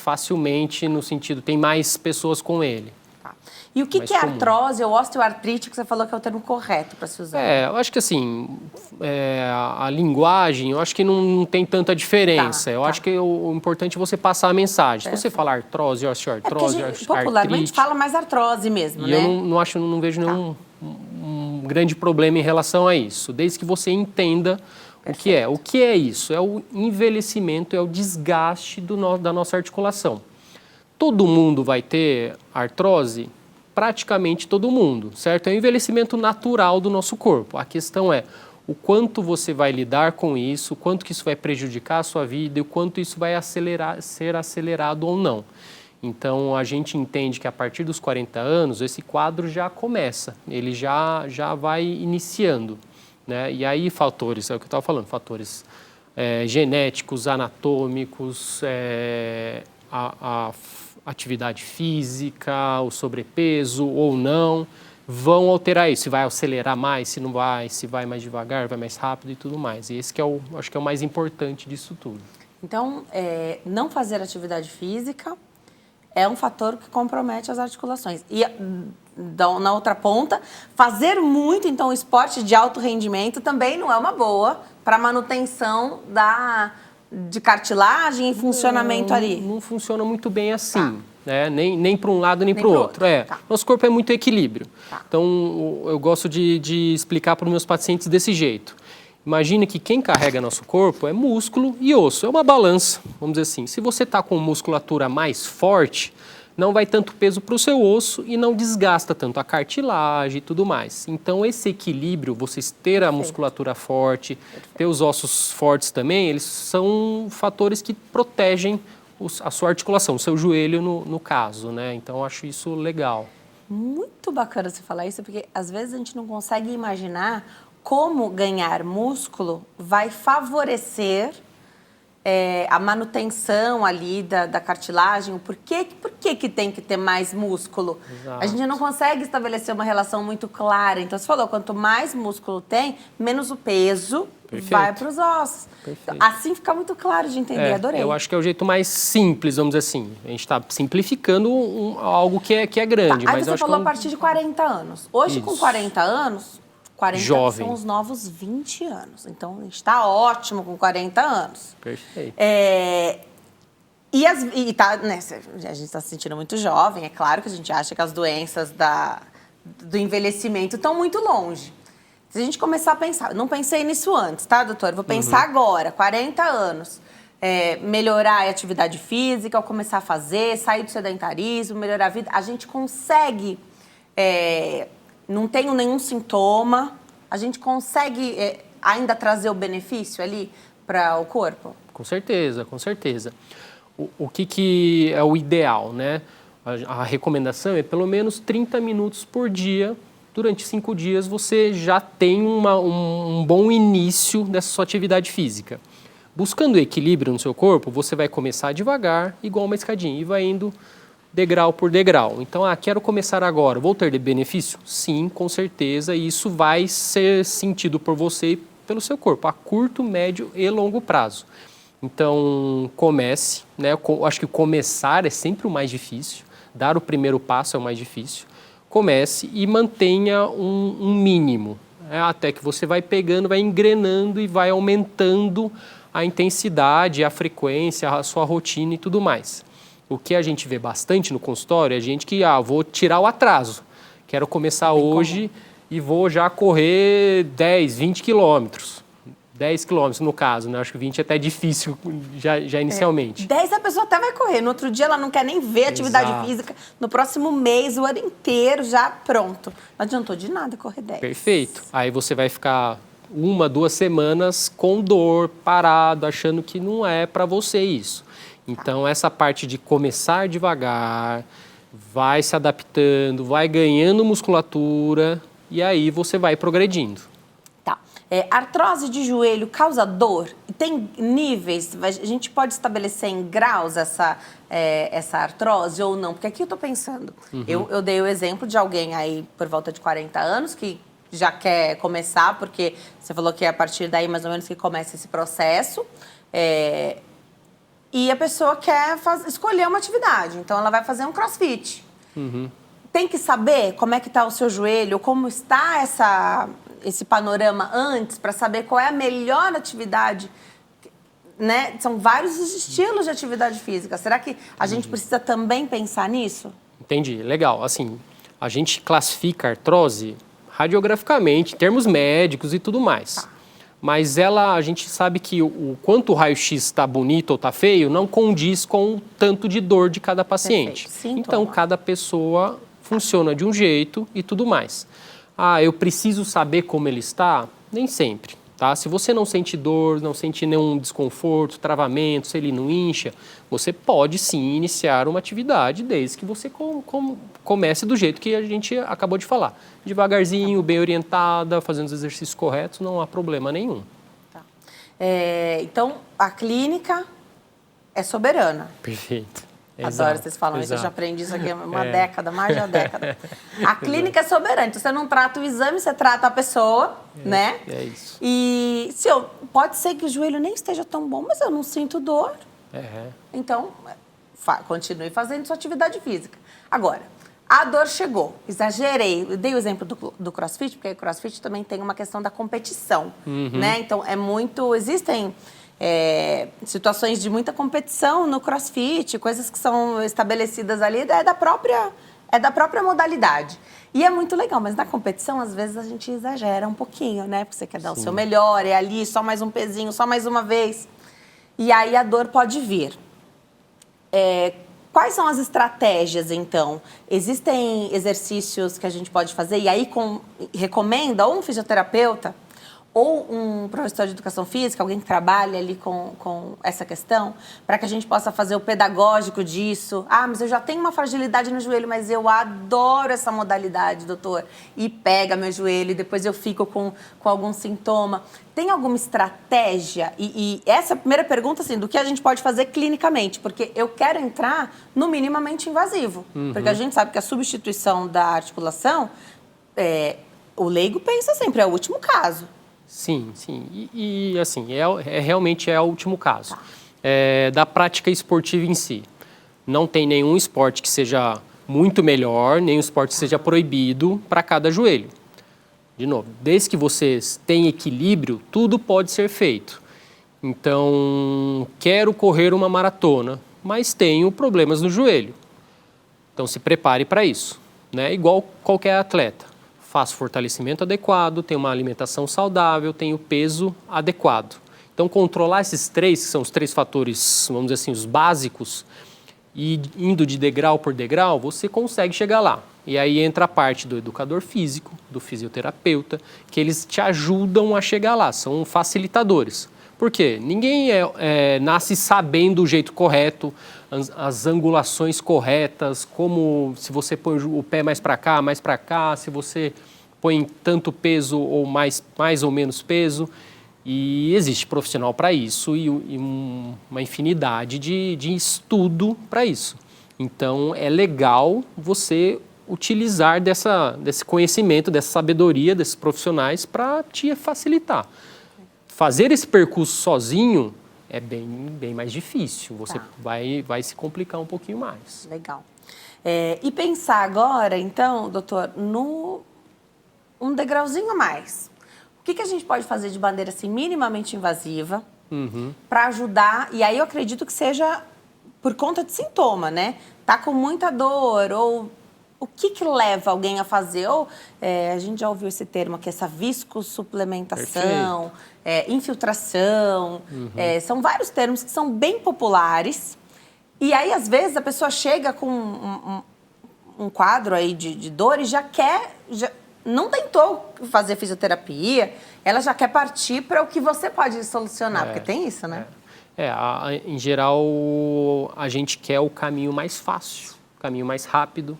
facilmente, no sentido, tem mais pessoas com ele. Tá. E o que é artrose ou osteoartrite, que você falou que é o termo correto para se usar? Eu acho que assim, a linguagem, eu acho que não tem tanta diferença. Eu acho que o importante é você passar a mensagem. Se você falar artrose, osteoartrose, popularmente fala mais artrose mesmo, e né? eu não vejo nenhum um grande problema em relação a isso, desde que você entenda o que é. O que é isso? É o envelhecimento, é o desgaste da nossa articulação. Todo mundo vai ter artrose? Praticamente todo mundo, certo? É o envelhecimento natural do nosso corpo. A questão é o quanto você vai lidar com isso, o quanto que isso vai prejudicar a sua vida e o quanto isso vai ser acelerado ou não. Então, a gente entende que a partir dos 40 anos, esse quadro já começa, ele já vai iniciando, né? E aí, fatores, é o que eu estava falando, fatores genéticos, anatômicos, a atividade física, o sobrepeso ou não, vão alterar isso. Se vai acelerar mais, se não vai, se vai mais devagar, vai mais rápido e tudo mais. E esse que acho que é o mais importante disso tudo. Então, não fazer atividade física é um fator que compromete as articulações. E na outra ponta, fazer muito, então, esporte de alto rendimento também não é uma boa para a manutenção de cartilagem e funcionamento ali. Não funciona muito bem assim, né? Nem para um lado nem para o outro. Nosso corpo é muito equilíbrio. Então, eu gosto de explicar para os meus pacientes desse jeito. Imagine que quem carrega nosso corpo é músculo e osso, é uma balança, vamos dizer assim. Se você está com musculatura mais forte, não vai tanto peso para o seu osso e não desgasta tanto a cartilagem e tudo mais. Então, esse equilíbrio, vocês ter a musculatura forte, ter os ossos fortes também, eles são fatores que protegem a sua articulação, o seu joelho no caso, né? Então, eu acho isso legal. Muito bacana você falar isso, porque às vezes a gente não consegue imaginar como ganhar músculo vai favorecer a manutenção ali da cartilagem, por que que tem que ter mais músculo? Exato. A gente não consegue estabelecer uma relação muito clara. Então, você falou, quanto mais músculo tem, menos o peso vai para os ossos. Então, assim fica muito claro de entender, adorei. Eu acho que é o jeito mais simples, vamos dizer assim. A gente está simplificando algo que é grande. Aí mas você eu acho falou que a partir de 40 anos. Hoje, com 40 anos... 40 Jovem. são os novos 20 anos. Então, a gente está ótimo com 40 anos. Perfeito. A gente está se sentindo muito jovem. É claro que a gente acha que as doenças do envelhecimento estão muito longe. Se a gente começar a pensar... Não pensei nisso antes, tá, doutor? Vou pensar agora, 40 anos. Melhorar a atividade física, ao começar a fazer, sair do sedentarismo, melhorar a vida. A gente consegue... não tenho nenhum sintoma, a gente consegue ainda trazer o benefício ali para o corpo? Com certeza, com certeza. O que é o ideal, né? A recomendação é pelo menos 30 minutos por dia. Durante 5 dias você já tem um bom início dessa sua atividade física. Buscando equilíbrio no seu corpo, você vai começar devagar, igual uma escadinha, e vai indo degrau por degrau. Então, quero começar agora, vou ter benefício? Sim, com certeza, e isso vai ser sentido por você e pelo seu corpo, a curto, médio e longo prazo. Então, comece, né? Eu acho que começar é sempre o mais difícil, dar o primeiro passo é o mais difícil. Comece e mantenha um mínimo, até que você vai pegando, vai engrenando e vai aumentando a intensidade, a frequência, a sua rotina e tudo mais. O que a gente vê bastante no consultório é gente que, vou tirar o atraso. Quero começar hoje e vou já correr 10, 20 quilômetros. 10 quilômetros no caso, né? Acho que 20 é até difícil já inicialmente. 10 a pessoa até vai correr. No outro dia ela não quer nem ver atividade física. No próximo mês, o ano inteiro, já pronto. Não adiantou de nada correr 10. Perfeito. Aí você vai ficar 1, 2 semanas com dor, parado, achando que não é para você isso. Então, essa parte de começar devagar, vai se adaptando, vai ganhando musculatura e aí você vai progredindo. Tá. Artrose de joelho causa dor? Tem níveis? A gente pode estabelecer em graus essa artrose ou não? Porque aqui eu estou pensando. Eu dei o exemplo de alguém aí por volta de 40 anos que já quer começar, porque você falou que é a partir daí mais ou menos que começa esse processo. E a pessoa quer escolher uma atividade, então ela vai fazer um crossfit. tem que saber como é que está o seu joelho, como está esse panorama antes, para saber qual é a melhor atividade, né? São vários os estilos de atividade física. Será que a gente precisa também pensar nisso? Entendi, legal. Assim, a gente classifica a artrose radiograficamente, em termos médicos e tudo mais. Tá. Mas a gente sabe que o quanto o raio-x está bonito ou está feio não condiz com o tanto de dor de cada paciente. Então, cada pessoa funciona de um jeito e tudo mais. Ah, eu preciso saber como ele está? Nem sempre, tá? Se você não sente dor, não sente nenhum desconforto, travamento, se ele não incha, você pode sim iniciar uma atividade desde que você comece do jeito que a gente acabou de falar. Devagarzinho, bem orientada, fazendo os exercícios corretos, não há problema nenhum. Tá. Então, a clínica é soberana. Perfeito. Adoro, vocês falam isso, eu já aprendi isso aqui há uma década, mais de uma década. A clínica é soberana, então você não trata o exame, você trata a pessoa, né? É isso. E pode ser que o joelho nem esteja tão bom, mas eu não sinto dor. Então, continue fazendo sua atividade física. Agora, a dor chegou, exagerei. Eu dei o exemplo do CrossFit, porque o CrossFit também tem uma questão da competição, né? Então, existem situações de muita competição no CrossFit, coisas que são estabelecidas ali, é da própria modalidade. E é muito legal, mas na competição, às vezes, a gente exagera um pouquinho, né? Porque você quer dar o seu melhor, é ali, só mais um pezinho, só mais uma vez. E aí a dor pode vir. Quais são as estratégias, então? Existem exercícios que a gente pode fazer e aí recomenda ou um fisioterapeuta ou um professor de educação física, alguém que trabalha ali com essa questão, para que a gente possa fazer o pedagógico disso. Ah, mas eu já tenho uma fragilidade no joelho, mas eu adoro essa modalidade, doutor. E pega meu joelho e depois eu fico com algum sintoma. Tem alguma estratégia? E essa primeira pergunta, assim, do que a gente pode fazer clinicamente? Porque eu quero entrar no minimamente invasivo. Porque a gente sabe que a substituição da articulação, o leigo pensa sempre, é o último caso. Sim. E assim, realmente é o último caso. Tá. Da prática esportiva em si. Não tem nenhum esporte que seja muito melhor, nenhum esporte que seja proibido para cada joelho. De novo, desde que vocês têm equilíbrio, tudo pode ser feito. Então, quero correr uma maratona, mas tenho problemas no joelho. Então, se prepare para isso, né? Igual qualquer atleta. Faço fortalecimento adequado, tenho uma alimentação saudável, tenho peso adequado. Então, controlar esses três, que são os 3 fatores, vamos dizer assim, os básicos, e indo de degrau por degrau, você consegue chegar lá. E aí entra a parte do educador físico, do fisioterapeuta, que eles te ajudam a chegar lá, são facilitadores. Por quê? Ninguém nasce sabendo o jeito correto, as angulações corretas, como se você põe o pé mais para cá, se você põe tanto peso ou mais ou menos peso. E existe profissional para isso e uma infinidade de estudo para isso. Então, é legal você utilizar desse conhecimento, dessa sabedoria desses profissionais para te facilitar. Fazer esse percurso sozinho é bem mais difícil. Você vai se complicar um pouquinho mais. Legal. E pensar agora, então, doutor, um degrauzinho a mais. O que a gente pode fazer de maneira assim, minimamente invasiva para ajudar? E aí eu acredito que seja por conta de sintoma, né? Tá com muita dor ou... O que leva alguém a fazer? Ou a gente já ouviu esse termo aqui, essa viscosupplementação, infiltração. São vários termos que são bem populares. E aí, às vezes, a pessoa chega com um quadro aí de dor e já não tentou fazer fisioterapia, ela já quer partir para o que você pode solucionar, porque tem isso, né? Em geral, a gente quer o caminho mais fácil, o caminho mais rápido.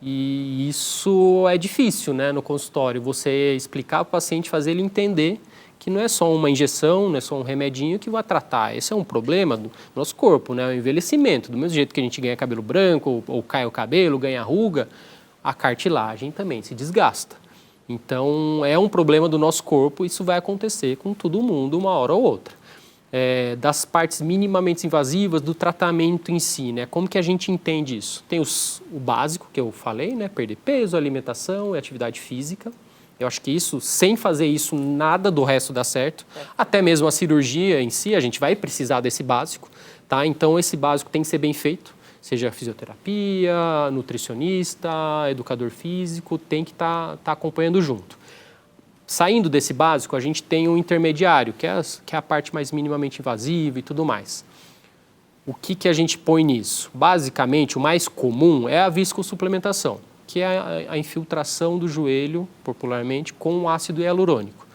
E isso é difícil, né, no consultório, você explicar para o paciente, fazer ele entender que não é só uma injeção, não é só um remedinho que vai tratar. Esse é um problema do nosso corpo, né, o envelhecimento. Do mesmo jeito que a gente ganha cabelo branco, ou cai o cabelo, ganha ruga, a cartilagem também se desgasta. Então, é um problema do nosso corpo, isso vai acontecer com todo mundo uma hora ou outra. das partes minimamente invasivas do tratamento em si, né? Como que a gente entende isso? Tem o básico que eu falei, né? Perder peso, alimentação e atividade física. Eu acho que isso, sem fazer isso, nada do resto dá certo. Até mesmo a cirurgia em si, a gente vai precisar desse básico, tá? Então, esse básico tem que ser bem feito, seja fisioterapia, nutricionista, educador físico, tem que estar acompanhando junto. Saindo desse básico, a gente tem um intermediário, que é a parte mais minimamente invasiva e tudo mais. O que a gente põe nisso? Basicamente, o mais comum é a viscosuplementação, que é a infiltração do joelho, popularmente, com ácido hialurônico.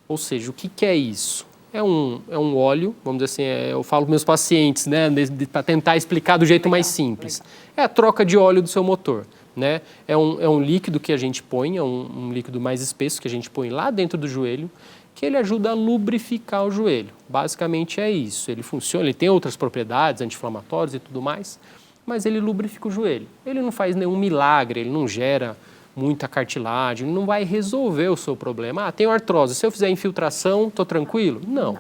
Ou seja, o que é isso? É um óleo, vamos dizer assim, eu falo para meus pacientes, né, para tentar explicar do jeito mais simples. É a troca de óleo do seu motor. Né? É um líquido que a gente põe, é um líquido mais espesso que a gente põe lá dentro do joelho, que ele ajuda a lubrificar o joelho. Basicamente é isso. Ele funciona, ele tem outras propriedades, anti-inflamatórias e tudo mais, mas ele lubrifica o joelho. Ele não faz nenhum milagre, ele não gera muita cartilagem, ele não vai resolver o seu problema. Ah, tenho artrose, se eu fizer infiltração, estou tranquilo? Não.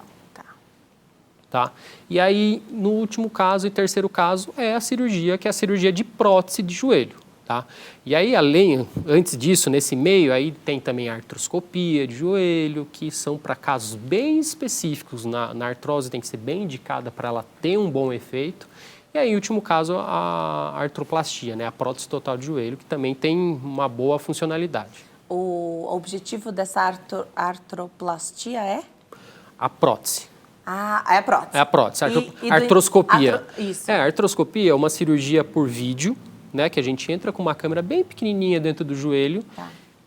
Tá? E aí, no último caso e terceiro caso, é a cirurgia, que é a cirurgia de prótese de joelho. Tá? E aí, antes disso, nesse meio, aí tem também a artroscopia de joelho, que são para casos bem específicos. Na artrose tem que ser bem indicada para ela ter um bom efeito. E aí, em último caso, a artroplastia, né? A prótese total de joelho, que também tem uma boa funcionalidade. O objetivo dessa artroplastia é? A prótese. Ah, é a prótese. É a prótese, a artroscopia. Isso. A artroscopia é uma cirurgia por vídeo, né, que a gente entra com uma câmera bem pequenininha dentro do joelho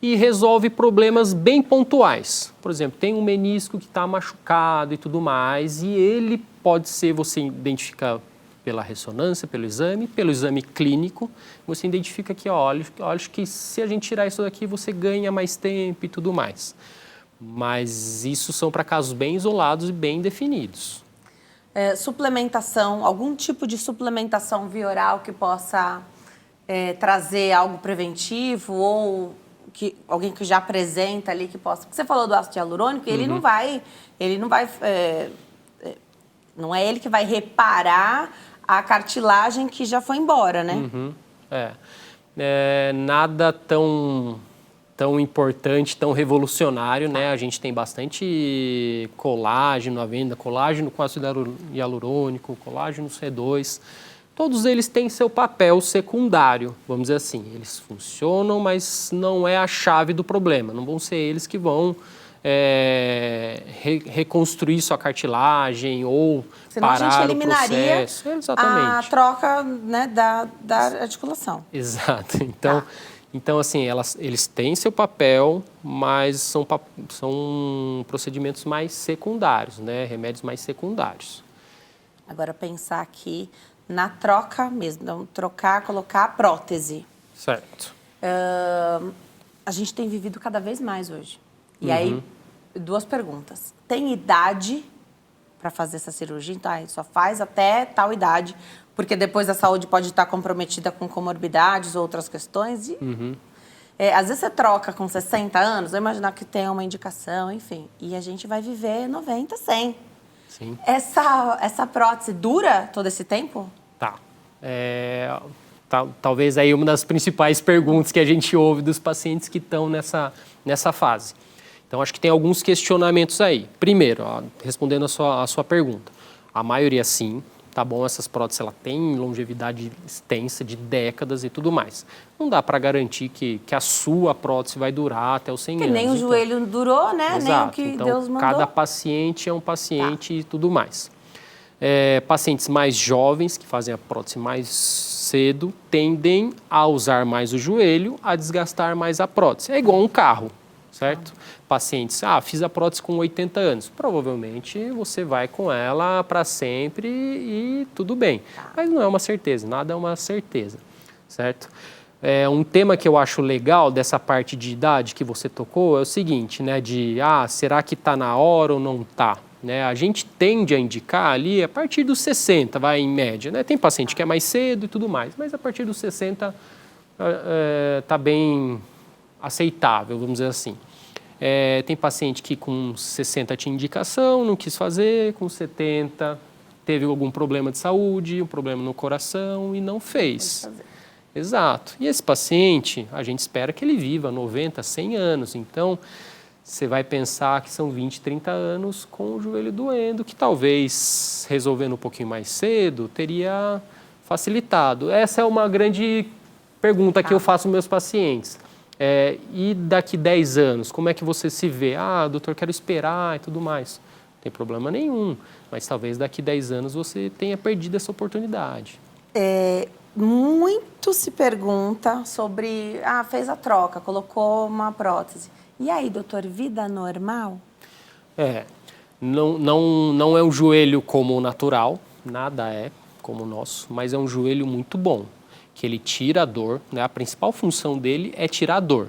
e resolve problemas bem pontuais. Por exemplo, tem um menisco que está machucado e tudo mais, e ele pode ser, você identifica pela ressonância, pelo exame clínico, você identifica que, olha, acho que se a gente tirar isso daqui, você ganha mais tempo e tudo mais. Mas isso são para casos bem isolados e bem definidos. Suplementação, algum tipo de suplementação via oral que possa trazer algo preventivo ou que alguém que já apresenta ali que possa... Porque você falou do ácido hialurônico, ele não vai não é ele que vai reparar a cartilagem que já foi embora, né? Nada tão importante, tão revolucionário, né? A gente tem bastante colágeno à venda, colágeno com ácido hialurônico, colágeno C2. Todos eles têm seu papel secundário, vamos dizer assim. Eles funcionam, mas não é a chave do problema. Não vão ser eles que vão reconstruir sua cartilagem ou senão parar a gente o eliminaria processo. Exatamente. A troca, né, da articulação. Exato. Então assim, eles têm seu papel, mas são procedimentos mais secundários, né? Remédios mais secundários. Agora, pensar aqui na troca mesmo, então, colocar a prótese. Certo. A gente tem vivido cada vez mais hoje. E aí, duas perguntas. Tem idade para fazer essa cirurgia? Então, só faz até tal idade, porque depois a saúde pode estar comprometida com comorbidades ou outras questões. E, às vezes você troca com 60 anos, eu imaginar que tem uma indicação, enfim. E a gente vai viver 90, 100. Sim. Essa prótese dura todo esse tempo? Tá. Talvez aí uma das principais perguntas que a gente ouve dos pacientes que estão nessa fase. Então, acho que tem alguns questionamentos aí. Primeiro, respondendo a sua pergunta, a maioria sim, tá bom, essas próteses ela tem longevidade extensa de décadas e tudo mais. Não dá para garantir que a sua prótese vai durar até os 100 anos. Que nem o joelho durou, né? Exato. Nem o que então, Deus mandou. Cada paciente é um paciente e tudo mais. Pacientes mais jovens, que fazem a prótese mais cedo, tendem a usar mais o joelho, a desgastar mais a prótese. É igual um carro, certo? Pacientes, fiz a prótese com 80 anos. Provavelmente você vai com ela para sempre e tudo bem. Mas não é uma certeza, nada é uma certeza, certo? Um tema que eu acho legal dessa parte de idade que você tocou é o seguinte, né? Será que está na hora ou não está? Né? A gente tende a indicar ali a partir dos 60, vai em média. Né? Tem paciente que é mais cedo e tudo mais, mas a partir dos 60 está bem aceitável, vamos dizer assim. Tem paciente que com 60 tinha indicação, não quis fazer, com 70 teve algum problema de saúde, um problema no coração e não fez. Exato. E esse paciente, a gente espera que ele viva 90, 100 anos. Então, você vai pensar que são 20, 30 anos com o joelho doendo, que talvez resolvendo um pouquinho mais cedo teria facilitado. Essa é uma grande pergunta que eu faço aos meus pacientes. E daqui 10 anos, como é que você se vê? Ah, doutor, quero esperar e tudo mais. Não tem problema nenhum, mas talvez daqui 10 anos você tenha perdido essa oportunidade. Muito se pergunta sobre, fez a troca, colocou uma prótese. E aí, doutor, vida normal? Não é um joelho como o natural, nada é como o nosso, mas é um joelho muito bom, que ele tira a dor, né? A principal função dele é tirar a dor.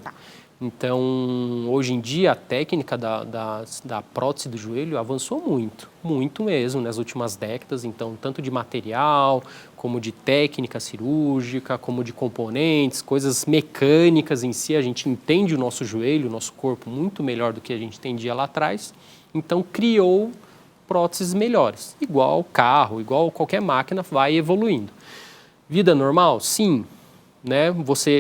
Então, hoje em dia, a técnica da prótese do joelho avançou muito mesmo nas últimas décadas. Então, tanto de material, como de técnica cirúrgica, como de componentes, coisas mecânicas em si. A gente entende o nosso joelho, o nosso corpo muito melhor do que a gente entendia lá atrás. Então, criou próteses melhores. Igual carro, igual qualquer máquina, vai evoluindo. Vida normal? Sim. Né?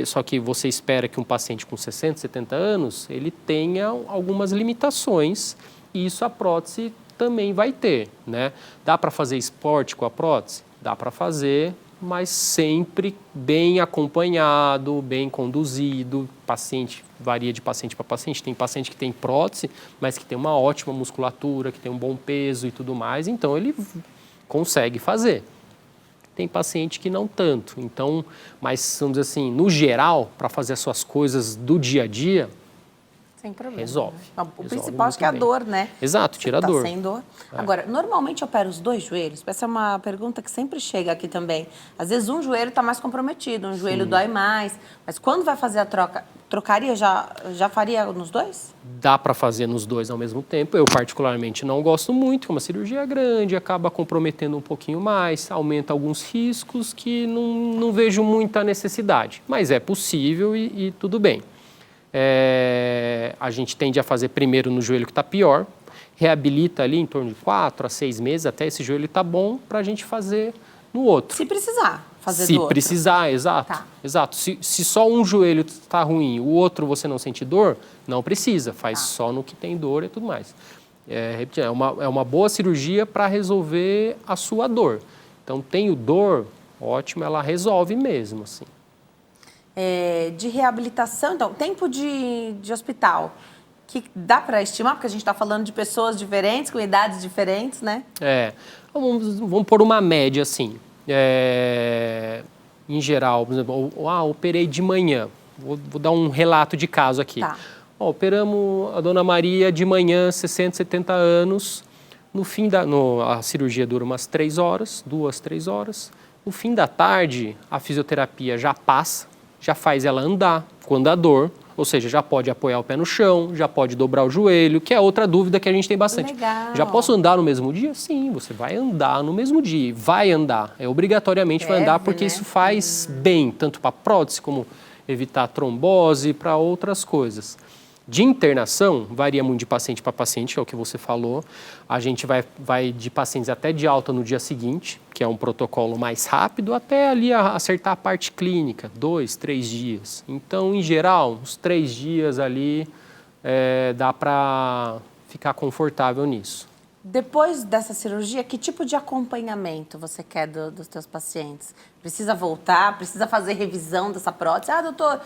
Só que você espera que um paciente com 60, 70 anos, ele tenha algumas limitações e isso a prótese também vai ter, né? Dá para fazer esporte com a prótese? Dá para fazer, mas sempre bem acompanhado, bem conduzido. Paciente varia de paciente para paciente. Tem paciente que tem prótese, mas que tem uma ótima musculatura, que tem um bom peso e tudo mais, então ele consegue fazer. Tem paciente que não tanto. Então, mas vamos dizer assim, no geral, para fazer as suas coisas do dia a dia, sem problema. Resolve. O principal acho que é a dor, né? Exato, tira a dor. Sem dor. Agora, normalmente opera os dois joelhos? Essa é uma pergunta que sempre chega aqui também. Às vezes um joelho está mais comprometido, um joelho dói mais. Mas quando vai fazer a troca, trocaria já faria nos dois? Dá para fazer nos dois ao mesmo tempo. Eu particularmente não gosto muito, é uma cirurgia grande, acaba comprometendo um pouquinho mais, aumenta alguns riscos que não vejo muita necessidade. Mas é possível e tudo bem. A gente tende a fazer primeiro no joelho que está pior, reabilita ali em torno de 4 a 6 meses, até esse joelho está bom, para a gente fazer no outro. Se precisar fazer do outro. Se precisar, exato. Tá. Exato. Se só um joelho está ruim, o outro você não sente dor, não precisa, faz só no que tem dor e tudo mais. É uma boa cirurgia para resolver a sua dor. Então, tenho dor, ótimo, ela resolve mesmo, assim. De reabilitação, então, tempo de hospital, que dá para estimar, porque a gente está falando de pessoas diferentes, com idades diferentes, né? Vamos pôr uma média, assim. Em geral, por exemplo, operei de manhã. Vou dar um relato de caso aqui. Tá. Operamos a dona Maria de manhã, 60, 70 anos. A cirurgia dura umas 3 horas, 2, 3 horas. No fim da tarde, a fisioterapia já passa, já faz ela andar com andador, ou seja, já pode apoiar o pé no chão, já pode dobrar o joelho, que é outra dúvida que a gente tem bastante. Legal. Já posso andar no mesmo dia? Sim, você vai andar no mesmo dia, vai andar, obrigatoriamente vai andar, porque isso faz bem, tanto para a prótese como evitar trombose, para outras coisas. De internação, varia muito de paciente para paciente, que é o que você falou. A gente vai de pacientes até de alta no dia seguinte, que é um protocolo mais rápido, até ali acertar a parte clínica, 2, 3 dias. Então, em geral, uns 3 dias ali dá para ficar confortável nisso. Depois dessa cirurgia, que tipo de acompanhamento você quer dos seus pacientes? Precisa voltar? Precisa fazer revisão dessa prótese? Doutor...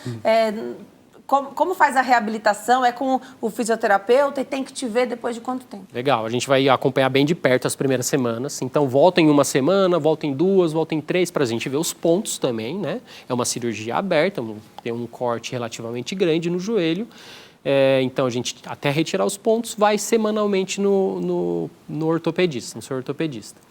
Como faz a reabilitação? É com o fisioterapeuta e tem que te ver depois de quanto tempo? Legal, a gente vai acompanhar bem de perto as primeiras semanas. Então, volta em 1 semana, volta em 2, volta em 3, para a gente ver os pontos também, né? É uma cirurgia aberta, tem um corte relativamente grande no joelho. Então, a gente, até retirar os pontos, vai semanalmente no ortopedista, no seu ortopedista.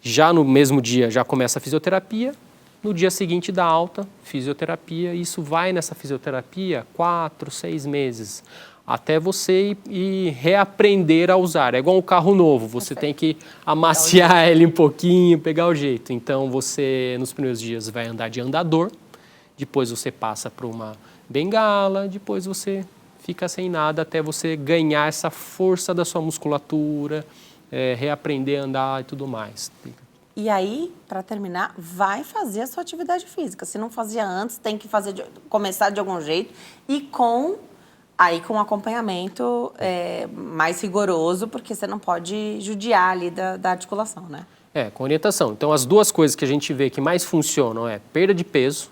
Já no mesmo dia, já começa a fisioterapia. No dia seguinte da alta, fisioterapia, isso vai nessa fisioterapia 4, 6 meses, até você ir reaprender a usar. É igual um carro novo, você tem que amaciar ele um pouquinho, pegar o jeito. Então, você, nos primeiros dias, vai andar de andador, depois você passa para uma bengala, depois você fica sem nada até você ganhar essa força da sua musculatura, reaprender a andar e tudo mais. E aí, para terminar, vai fazer a sua atividade física. Se não fazia antes, tem que começar de algum jeito e com acompanhamento mais rigoroso, porque você não pode judiar ali da articulação, né? Com orientação. Então, as duas coisas que a gente vê que mais funcionam é perda de peso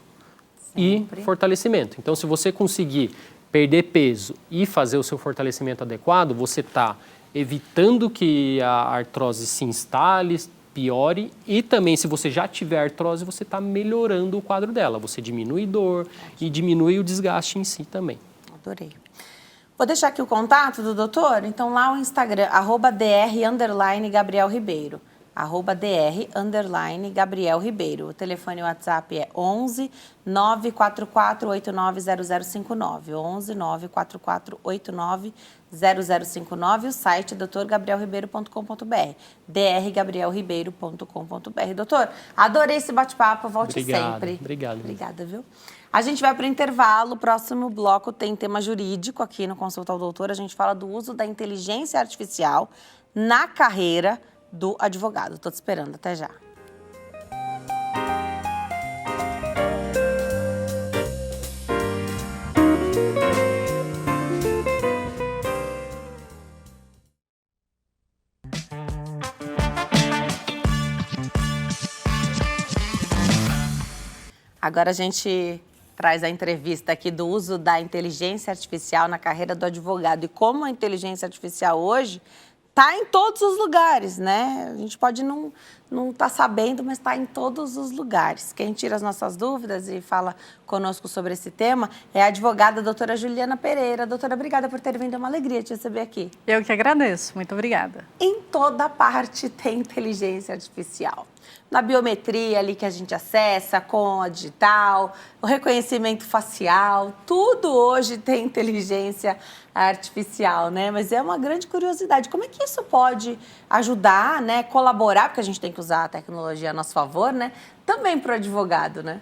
e fortalecimento. Então, se você conseguir perder peso e fazer o seu fortalecimento adequado, você está evitando que a artrose se instale, piore, e também, se você já tiver artrose, você está melhorando o quadro dela. Você diminui dor e diminui o desgaste em si também. Adorei. Vou deixar aqui o contato do doutor. Então, lá o Instagram, @dr_Gabriel Ribeiro. @dr_Gabriel Ribeiro. O telefone e o WhatsApp é 11 944 890059. 11 944 890059. O site é drgabrielribeiro.com.br. drgabrielribeiro.com.br. Doutor, adorei esse bate-papo. Volte sempre. Obrigado. Obrigada, viu? A gente vai para o intervalo. O próximo bloco tem tema jurídico aqui no Consulta ao Doutor. A gente fala do uso da inteligência artificial na carreira do advogado. Estou te esperando. Até já. Agora a gente traz a entrevista aqui do uso da inteligência artificial na carreira do advogado e como a inteligência artificial hoje está em todos os lugares, né? A gente pode não estar sabendo, mas está em todos os lugares. Quem tira as nossas dúvidas e fala conosco sobre esse tema é a advogada doutora Juliana Pereira. Doutora, obrigada por ter vindo, é uma alegria te receber aqui. Eu que agradeço, muito obrigada. Em toda parte tem inteligência artificial. Na biometria ali que a gente acessa, com a digital, o reconhecimento facial, tudo hoje tem inteligência artificial, né? Mas é uma grande curiosidade. Como é que isso pode ajudar, né? Colaborar, porque a gente tem que usar a tecnologia a nosso favor, né? Também para o advogado, né?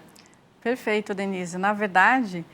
Perfeito, Denise. Na verdade,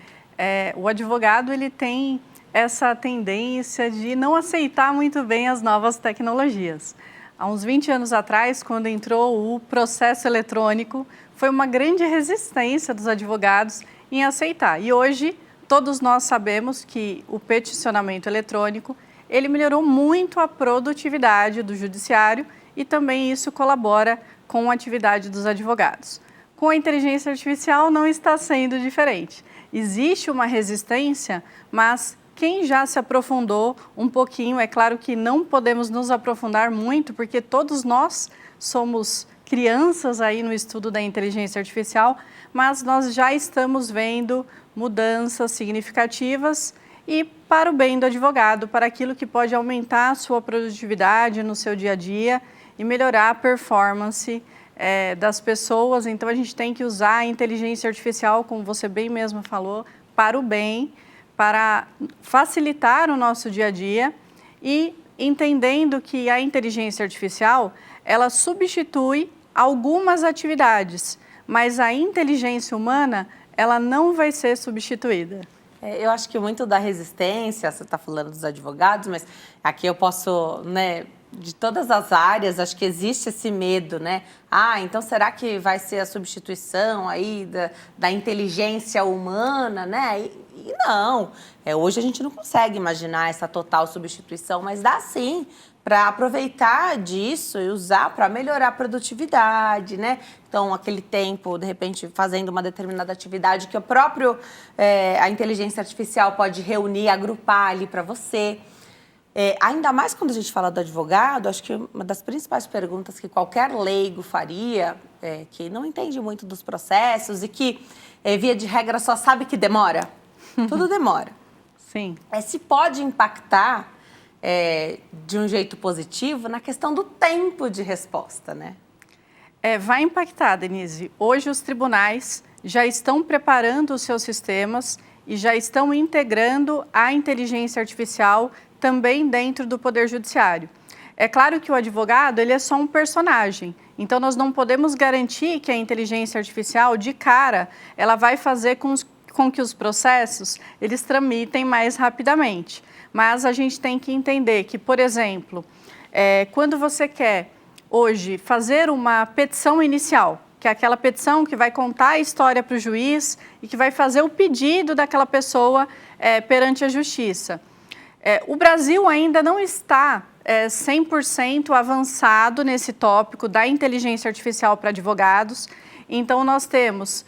o advogado ele tem essa tendência de não aceitar muito bem as novas tecnologias. Há uns 20 anos atrás, quando entrou o processo eletrônico, foi uma grande resistência dos advogados em aceitar. E hoje, todos nós sabemos que o peticionamento eletrônico, ele melhorou muito a produtividade do judiciário e também isso colabora com a atividade dos advogados. Com a inteligência artificial não está sendo diferente. Existe uma resistência, mas quem já se aprofundou um pouquinho, é claro que não podemos nos aprofundar muito, porque todos nós somos crianças aí no estudo da inteligência artificial, mas nós já estamos vendo mudanças significativas e para o bem do advogado, para aquilo que pode aumentar a sua produtividade no seu dia a dia e melhorar a performance das pessoas. Então, a gente tem que usar a inteligência artificial, como você bem mesmo falou, para o bem, para facilitar o nosso dia a dia e entendendo que a inteligência artificial, ela substitui algumas atividades, mas a inteligência humana, ela não vai ser substituída. Eu acho que muito da resistência, você está falando dos advogados, mas aqui eu posso, né, de todas as áreas, acho que existe esse medo, né? Então será que vai ser a substituição aí da inteligência humana, né? E não, hoje a gente não consegue imaginar essa total substituição, mas dá sim para aproveitar disso e usar para melhorar a produtividade, né? Então, aquele tempo, de repente, fazendo uma determinada atividade que a inteligência artificial pode reunir, agrupar ali para você. Ainda mais quando a gente fala do advogado, acho que uma das principais perguntas que qualquer leigo faria, que não entende muito dos processos e que, via de regra, só sabe que demora, tudo demora. Sim. Se pode impactar de um jeito positivo na questão do tempo de resposta, né? Vai impactar, Denise. Hoje os tribunais já estão preparando os seus sistemas e já estão integrando a inteligência artificial também dentro do Poder Judiciário. É claro que o advogado, ele é só um personagem, então nós não podemos garantir que a inteligência artificial, de cara, ela vai fazer com que os processos eles tramitem mais rapidamente. Mas a gente tem que entender que, por exemplo, quando você quer hoje fazer uma petição inicial, que é aquela petição que vai contar a história para o juiz e que vai fazer o pedido daquela pessoa perante a justiça. O Brasil ainda não está 100% avançado nesse tópico da inteligência artificial para advogados. Então, nós temos,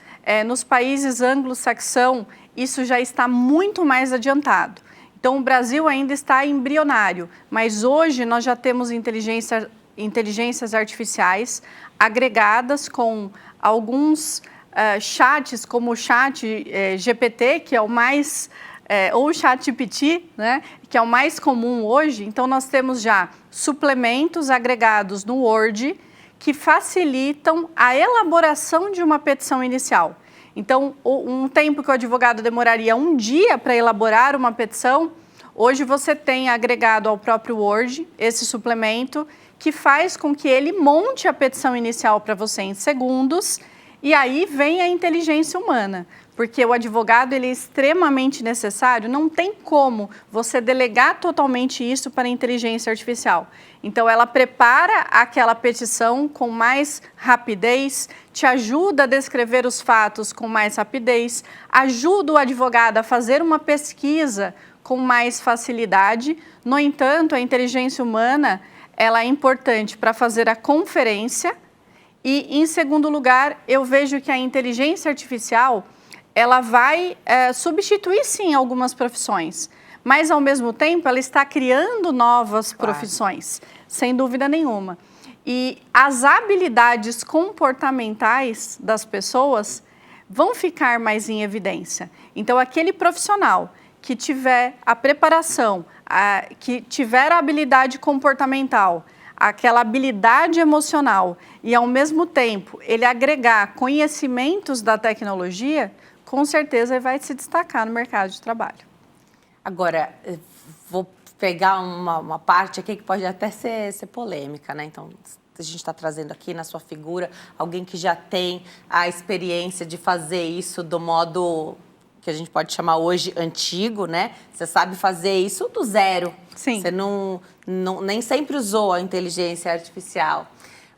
nos países anglo-saxão, isso já está muito mais adiantado. Então, o Brasil ainda está embrionário, mas hoje nós já temos inteligências artificiais agregadas com alguns chats, como o chat GPT, que é o mais... ou o chat GPT, né, que é o mais comum hoje. Então, nós temos já suplementos agregados no Word que facilitam a elaboração de uma petição inicial. Então, um tempo que o advogado demoraria um dia para elaborar uma petição, hoje você tem agregado ao próprio Word esse suplemento que faz com que ele monte a petição inicial para você em segundos, e aí vem a inteligência humana, porque o advogado ele é extremamente necessário, não tem como você delegar totalmente isso para a inteligência artificial. Então, ela prepara aquela petição com mais rapidez, te ajuda a descrever os fatos com mais rapidez, ajuda o advogado a fazer uma pesquisa com mais facilidade. No entanto, a inteligência humana ela é importante para fazer a conferência e, em segundo lugar, eu vejo que a inteligência artificial ela vai substituir, sim, algumas profissões, mas, ao mesmo tempo, ela está criando novas profissões, sem dúvida nenhuma. E as habilidades comportamentais das pessoas vão ficar mais em evidência. Então, aquele profissional que tiver a preparação, que tiver a habilidade comportamental, aquela habilidade emocional e, ao mesmo tempo, ele agregar conhecimentos da tecnologia, com certeza ele vai se destacar no mercado de trabalho. Agora, vou pegar uma parte aqui que pode até ser polêmica, né? Então, a gente está trazendo aqui na sua figura alguém que já tem a experiência de fazer isso do modo que a gente pode chamar hoje antigo, né? Você sabe fazer isso do zero. Sim. Você nem sempre usou a inteligência artificial.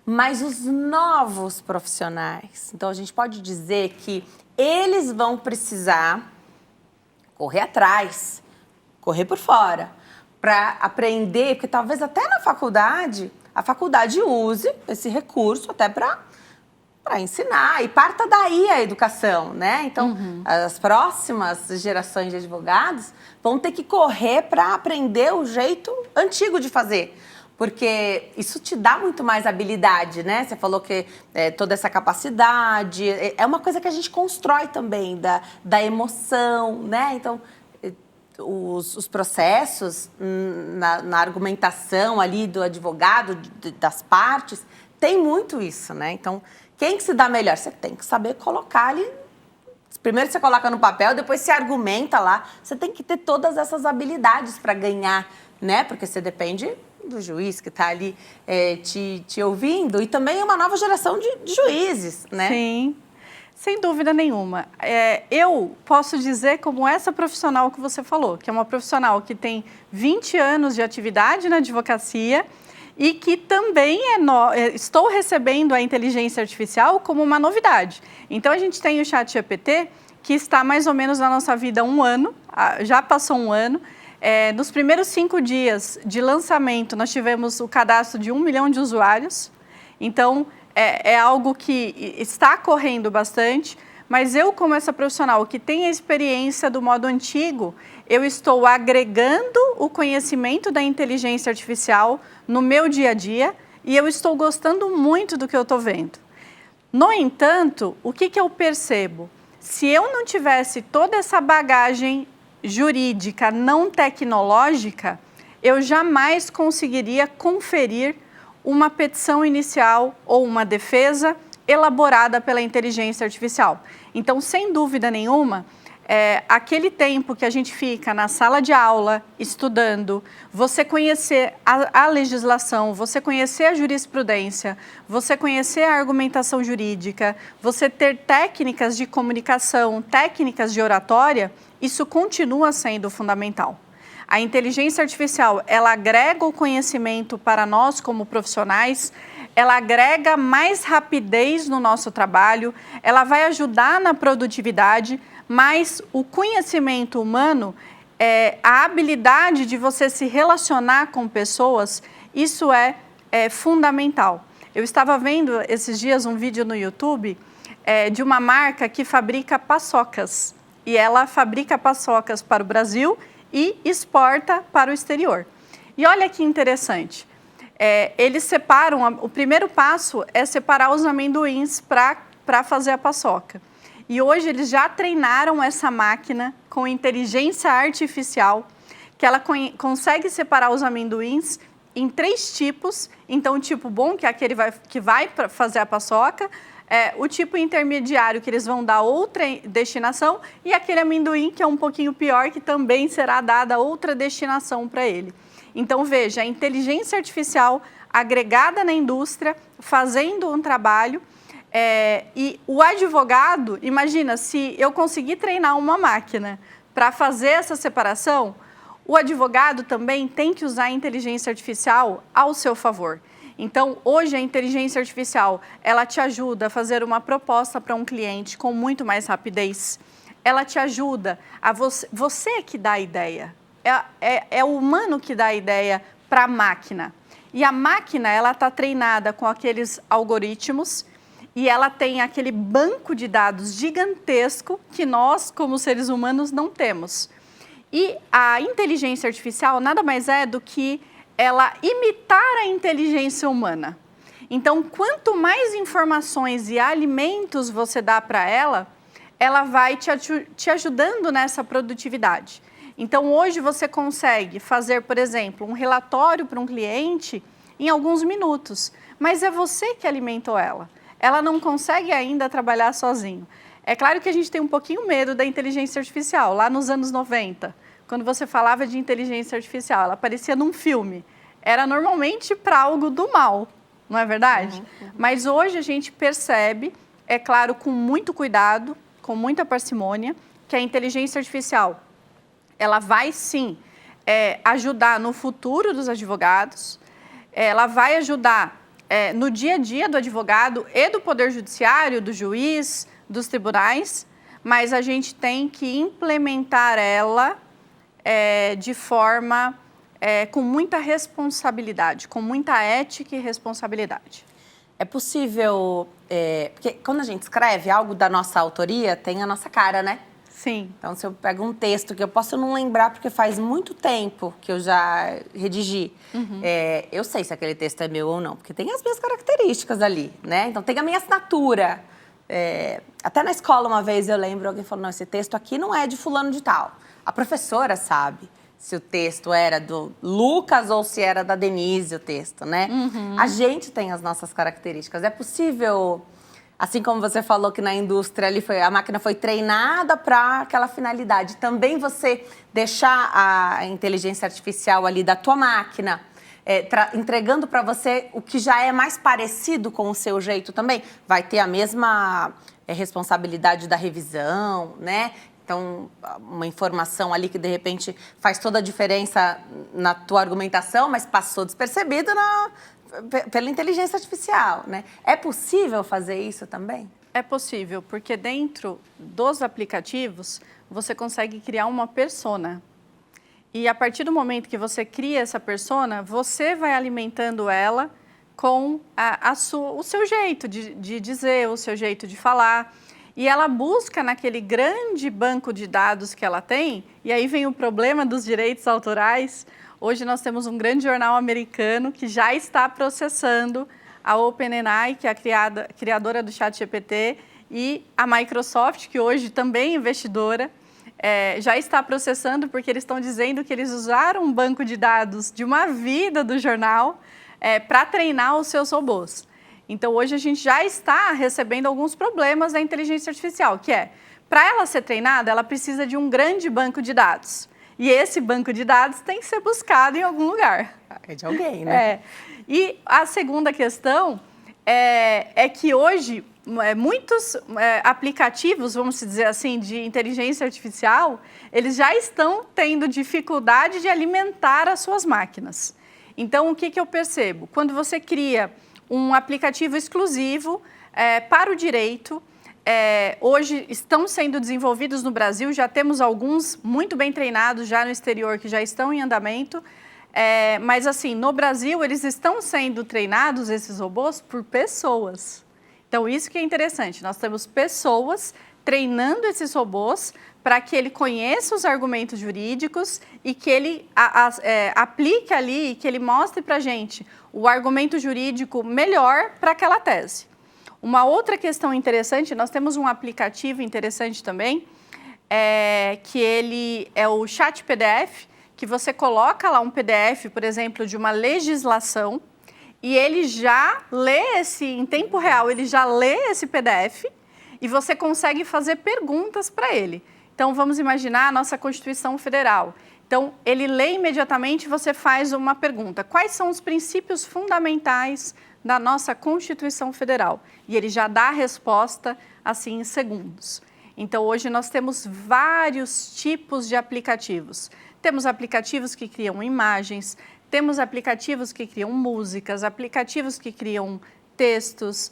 Mas os novos profissionais, então a gente pode dizer que eles vão precisar correr atrás, correr por fora, para aprender, porque talvez até na faculdade, a faculdade use esse recurso até para ensinar, e parta daí a educação, né? Então, as próximas gerações de advogados vão ter que correr para aprender o jeito antigo de fazer, porque isso te dá muito mais habilidade, né? Você falou que toda essa capacidade é uma coisa que a gente constrói também, da emoção, né? Então, os processos na argumentação ali do advogado, das partes, tem muito isso, né? Então, quem que se dá melhor? Você tem que saber colocar ali. Primeiro você coloca no papel, depois você argumenta lá. Você tem que ter todas essas habilidades para ganhar, né? Porque você depende do juiz que está ali te ouvindo, e também uma nova geração de juízes, né? Sim, sem dúvida nenhuma. Eu posso dizer como essa profissional que você falou, que é uma profissional que tem 20 anos de atividade na advocacia e que também estou recebendo a inteligência artificial como uma novidade. Então, a gente tem o ChatGPT, que está mais ou menos na nossa vida há um ano, já passou um ano. Nos primeiros 5 dias de lançamento, nós tivemos o cadastro de 1 milhão de usuários. Então, é algo que está correndo bastante, mas eu, como essa profissional que tem a experiência do modo antigo, eu estou agregando o conhecimento da inteligência artificial no meu dia a dia e eu estou gostando muito do que eu estou vendo. No entanto, o que eu percebo? Se eu não tivesse toda essa bagagem jurídica não tecnológica, eu jamais conseguiria conferir uma petição inicial ou uma defesa elaborada pela inteligência artificial. Então, sem dúvida nenhuma, aquele tempo que a gente fica na sala de aula estudando, você conhecer a legislação, você conhecer a jurisprudência, você conhecer a argumentação jurídica, você ter técnicas de comunicação, técnicas de oratória, isso continua sendo fundamental. A inteligência artificial, ela agrega o conhecimento para nós como profissionais, ela agrega mais rapidez no nosso trabalho, ela vai ajudar na produtividade, mas o conhecimento humano, a habilidade de você se relacionar com pessoas, isso é fundamental. Eu estava vendo esses dias um vídeo no YouTube de uma marca que fabrica paçocas. E ela fabrica paçocas para o Brasil e exporta para o exterior. E olha que interessante, eles separam, o primeiro passo é separar os amendoins para fazer a paçoca. E hoje eles já treinaram essa máquina com inteligência artificial, que ela consegue separar os amendoins em 3 tipos. Então, o tipo bom, que é aquele que vai fazer a paçoca, o tipo intermediário, que eles vão dar outra destinação, e aquele amendoim, que é um pouquinho pior, que também será dada outra destinação para ele. Então, veja, a inteligência artificial agregada na indústria, fazendo um trabalho. E o advogado, imagina, se eu conseguir treinar uma máquina para fazer essa separação, o advogado também tem que usar a inteligência artificial ao seu favor. Então, hoje a inteligência artificial, ela te ajuda a fazer uma proposta para um cliente com muito mais rapidez. Ela te ajuda a você que dá a ideia. É o humano que dá a ideia para a máquina. E a máquina, ela está treinada com aqueles algoritmos e ela tem aquele banco de dados gigantesco que nós, como seres humanos, não temos. E a inteligência artificial nada mais é do que ela imitar a inteligência humana. Então, quanto mais informações e alimentos você dá para ela, ela vai te ajudando nessa produtividade. Então, hoje você consegue fazer, por exemplo, um relatório para um cliente em alguns minutos, mas é você que alimentou ela. Ela não consegue ainda trabalhar sozinho. É claro que a gente tem um pouquinho medo da inteligência artificial. Lá nos anos 90, quando você falava de inteligência artificial, ela aparecia num filme. Era normalmente para algo do mal, não é verdade? Uhum. Mas hoje a gente percebe, é claro, com muito cuidado, com muita parcimônia, que a inteligência artificial, ela vai sim ajudar no futuro dos advogados, ela vai ajudar no dia a dia do advogado e do Poder Judiciário, do juiz, dos tribunais, mas a gente tem que implementar ela de forma com muita responsabilidade, com muita ética e responsabilidade. É possível, porque quando a gente escreve algo da nossa autoria, tem a nossa cara, né? Sim. Então, se eu pego um texto que eu posso não lembrar porque faz muito tempo que eu já redigi, eu sei se aquele texto é meu ou não, porque tem as minhas características ali, né? Então, tem a minha assinatura. Até na escola, uma vez, eu lembro, alguém falou, não, esse texto aqui não é de fulano de tal. A professora sabe se o texto era do Lucas ou se era da Denise o texto, né? A gente tem as nossas características. É possível... Assim como você falou que na indústria ali a máquina foi treinada para aquela finalidade, também você deixar a inteligência artificial ali da tua máquina, entregando para você o que já é mais parecido com o seu jeito também, vai ter a mesma responsabilidade da revisão, né? Então, uma informação ali que, de repente, faz toda a diferença na tua argumentação, mas passou despercebido pela inteligência artificial, né? É possível fazer isso também? É possível, porque dentro dos aplicativos, você consegue criar uma persona. E a partir do momento que você cria essa persona, você vai alimentando ela com o seu jeito de dizer, o seu jeito de falar. E ela busca naquele grande banco de dados que ela tem, e aí vem o problema dos direitos autorais. Hoje nós temos um grande jornal americano que já está processando a OpenAI, que é a criadora do ChatGPT, e a Microsoft, que hoje também é investidora, já está processando porque eles estão dizendo que eles usaram um banco de dados de uma vida do jornal para treinar os seus robôs. Então, hoje a gente já está recebendo alguns problemas da inteligência artificial, que é, Para ela ser treinada, ela precisa de um grande banco de dados. E esse banco de dados tem que ser buscado em algum lugar. É de alguém, né? E a segunda questão é que hoje muitos aplicativos, vamos dizer assim, de inteligência artificial, eles já estão tendo dificuldade de alimentar as suas máquinas. Então, o que eu percebo? Quando você cria um aplicativo exclusivo para o direito, hoje estão sendo desenvolvidos no Brasil, já temos alguns muito bem treinados já no exterior que já estão em andamento, mas assim, no Brasil eles estão sendo treinados, esses robôs, por pessoas. Então isso que é interessante, nós temos pessoas treinando esses robôs para que ele conheça os argumentos jurídicos e que ele aplique ali, que ele mostre para a gente o argumento jurídico melhor para aquela tese. Uma outra questão interessante, nós temos um aplicativo interessante também, que ele é o Chat PDF, que você coloca lá um PDF, por exemplo, de uma legislação, e ele já lê em tempo real, ele já lê esse PDF e você consegue fazer perguntas para ele. Então, vamos imaginar a nossa Constituição Federal. Então, ele lê imediatamente e você faz uma pergunta. Quais são os princípios fundamentais da nossa Constituição Federal? E ele já dá a resposta, assim, em segundos. Então, hoje nós temos vários tipos de aplicativos. Temos aplicativos que criam imagens, temos aplicativos que criam músicas, aplicativos que criam textos.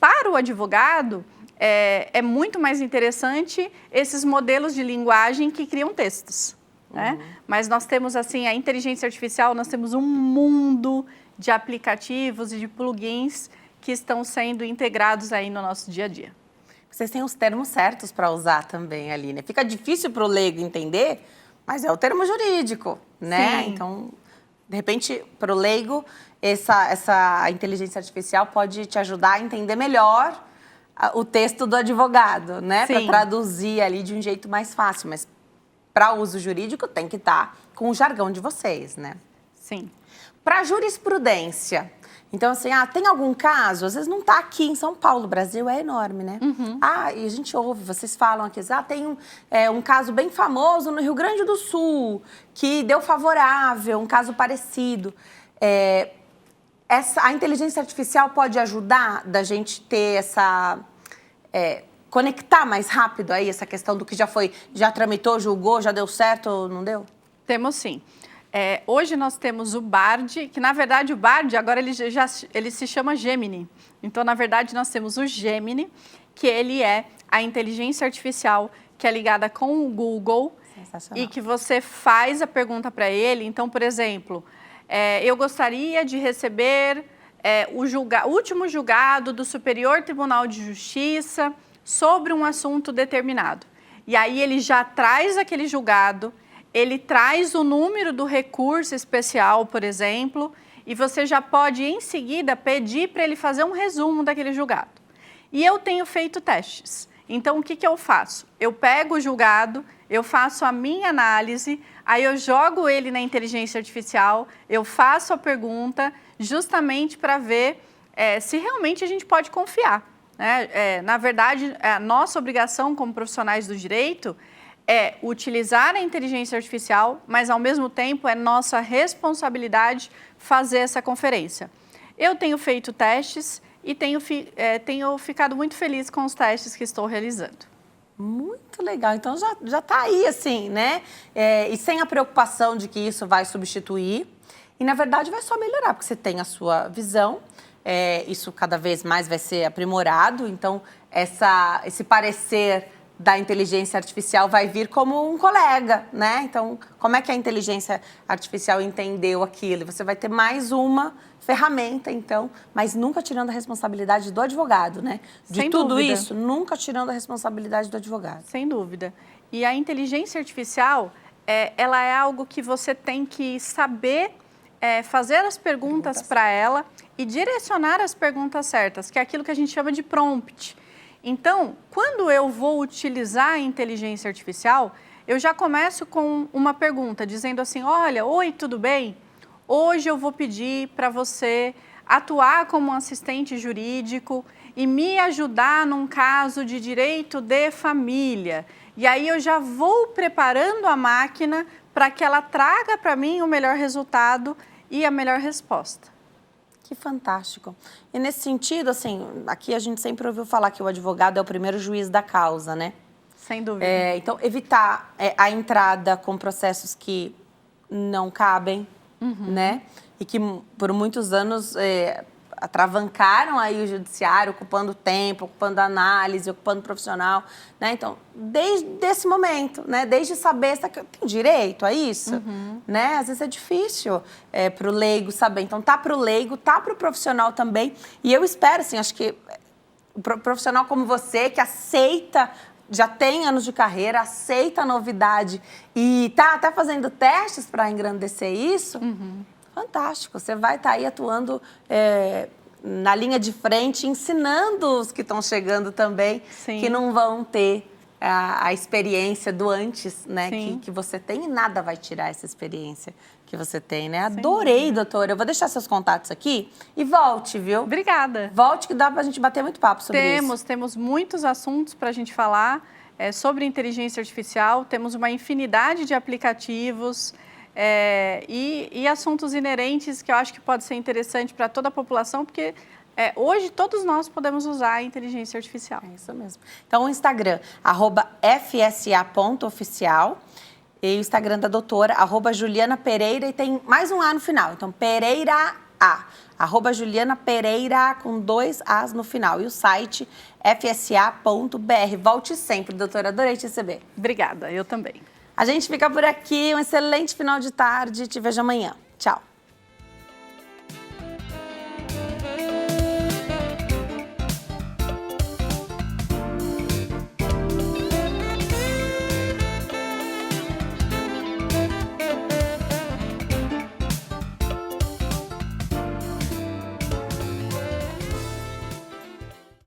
Para o advogado, é muito mais interessante esses modelos de linguagem que criam textos. Né? Mas nós temos, assim, a inteligência artificial, nós temos um mundo de aplicativos e de plugins que estão sendo integrados aí no nosso dia a dia. Vocês têm os termos certos para usar também ali, né? Fica difícil para o leigo entender, mas é o termo jurídico, né? Sim. Então, de repente, para o leigo, essa inteligência artificial pode te ajudar a entender melhor o texto do advogado, né? Para traduzir ali de um jeito mais fácil, mas para uso jurídico tem que estar com o jargão de vocês, né? Sim. Para jurisprudência, então assim, tem algum caso, às vezes não está aqui em São Paulo, o Brasil é enorme, né? E a gente ouve, vocês falam aqui, tem um caso bem famoso no Rio Grande do Sul, que deu favorável, um caso parecido. A inteligência artificial pode ajudar da gente ter conectar mais rápido aí essa questão do que já tramitou, julgou, já deu certo ou não deu? Temos sim. Hoje nós temos o Bard, que na verdade o Bard agora ele se chama Gemini. Então, na verdade, nós temos o Gemini, que ele é a inteligência artificial que é ligada com o Google e que você faz a pergunta para ele. Então, por exemplo, eu gostaria de receber o último julgado do Superior Tribunal de Justiça sobre um assunto determinado. E aí ele já traz aquele julgado, ele traz o número do recurso especial, por exemplo, e você já pode, em seguida, pedir para ele fazer um resumo daquele julgado. E eu tenho feito testes. Então, o que eu faço? Eu pego o julgado, eu faço a minha análise, aí eu jogo ele na inteligência artificial, eu faço a pergunta justamente para ver se realmente a gente pode confiar. Né? Na verdade, a nossa obrigação como profissionais do direito é utilizar a inteligência artificial, mas ao mesmo tempo é nossa responsabilidade fazer essa conferência. Eu tenho feito testes e tenho ficado muito feliz com os testes que estou realizando. Muito legal. Então já está aí, assim, né? E sem a preocupação de que isso vai substituir. E, na verdade, vai só melhorar, porque você tem a sua visão. Isso cada vez mais vai ser aprimorado. Então, esse parecer da inteligência artificial vai vir como um colega, né? Então, como é que a inteligência artificial entendeu aquilo? Você vai ter mais uma ferramenta, então, mas nunca tirando a responsabilidade do advogado, né? De tudo isso, nunca tirando a responsabilidade do advogado. Sem dúvida. E a inteligência artificial, ela é algo que você tem que saber fazer as perguntas para ela e direcionar as perguntas certas, que é aquilo que a gente chama de prompt. Então, quando eu vou utilizar a inteligência artificial, eu já começo com uma pergunta, dizendo assim, olha, oi, tudo bem? Hoje eu vou pedir para você atuar como um assistente jurídico e me ajudar num caso de direito de família. E aí eu já vou preparando a máquina para que ela traga para mim o melhor resultado e a melhor resposta. Que fantástico. E nesse sentido, assim, aqui a gente sempre ouviu falar que o advogado é o primeiro juiz da causa, né? Sem dúvida. Então, evitar a entrada com processos que não cabem, né? E que por muitos anos atravancaram aí o judiciário, ocupando tempo, ocupando análise, ocupando profissional, né? Então, desde esse momento, né? Desde saber se tem direito a isso, né? Às vezes é difícil para o leigo saber. Então, tá para o leigo, tá para o profissional também. E eu espero, assim, acho que o profissional como você, que aceita, já tem anos de carreira, aceita a novidade e tá até fazendo testes para engrandecer isso, fantástico. Você vai estar aí atuando na linha de frente, ensinando os que estão chegando também, Sim. que não vão ter a experiência do antes, né? Sim. Que você tem, e nada vai tirar essa experiência que você tem, né? Adorei, doutora. Eu vou deixar seus contatos aqui e volte, viu? Obrigada. Volte que dá pra gente bater muito papo sobre isso. Temos muitos assuntos para a gente falar sobre inteligência artificial, temos uma infinidade de aplicativos e assuntos inerentes que eu acho que pode ser interessante para toda a população, porque hoje todos nós podemos usar a inteligência artificial. É isso mesmo. Então, o Instagram, @fsa.oficial. E o Instagram da doutora, @Juliana Pereira, e tem mais um A no final. Então, Pereira A. @Juliana Pereira, com 2 As no final. E o site, fsa.br. Volte sempre, doutora. Adorei te receber. Obrigada, eu também. A gente fica por aqui. Um excelente final de tarde. Te vejo amanhã. Tchau.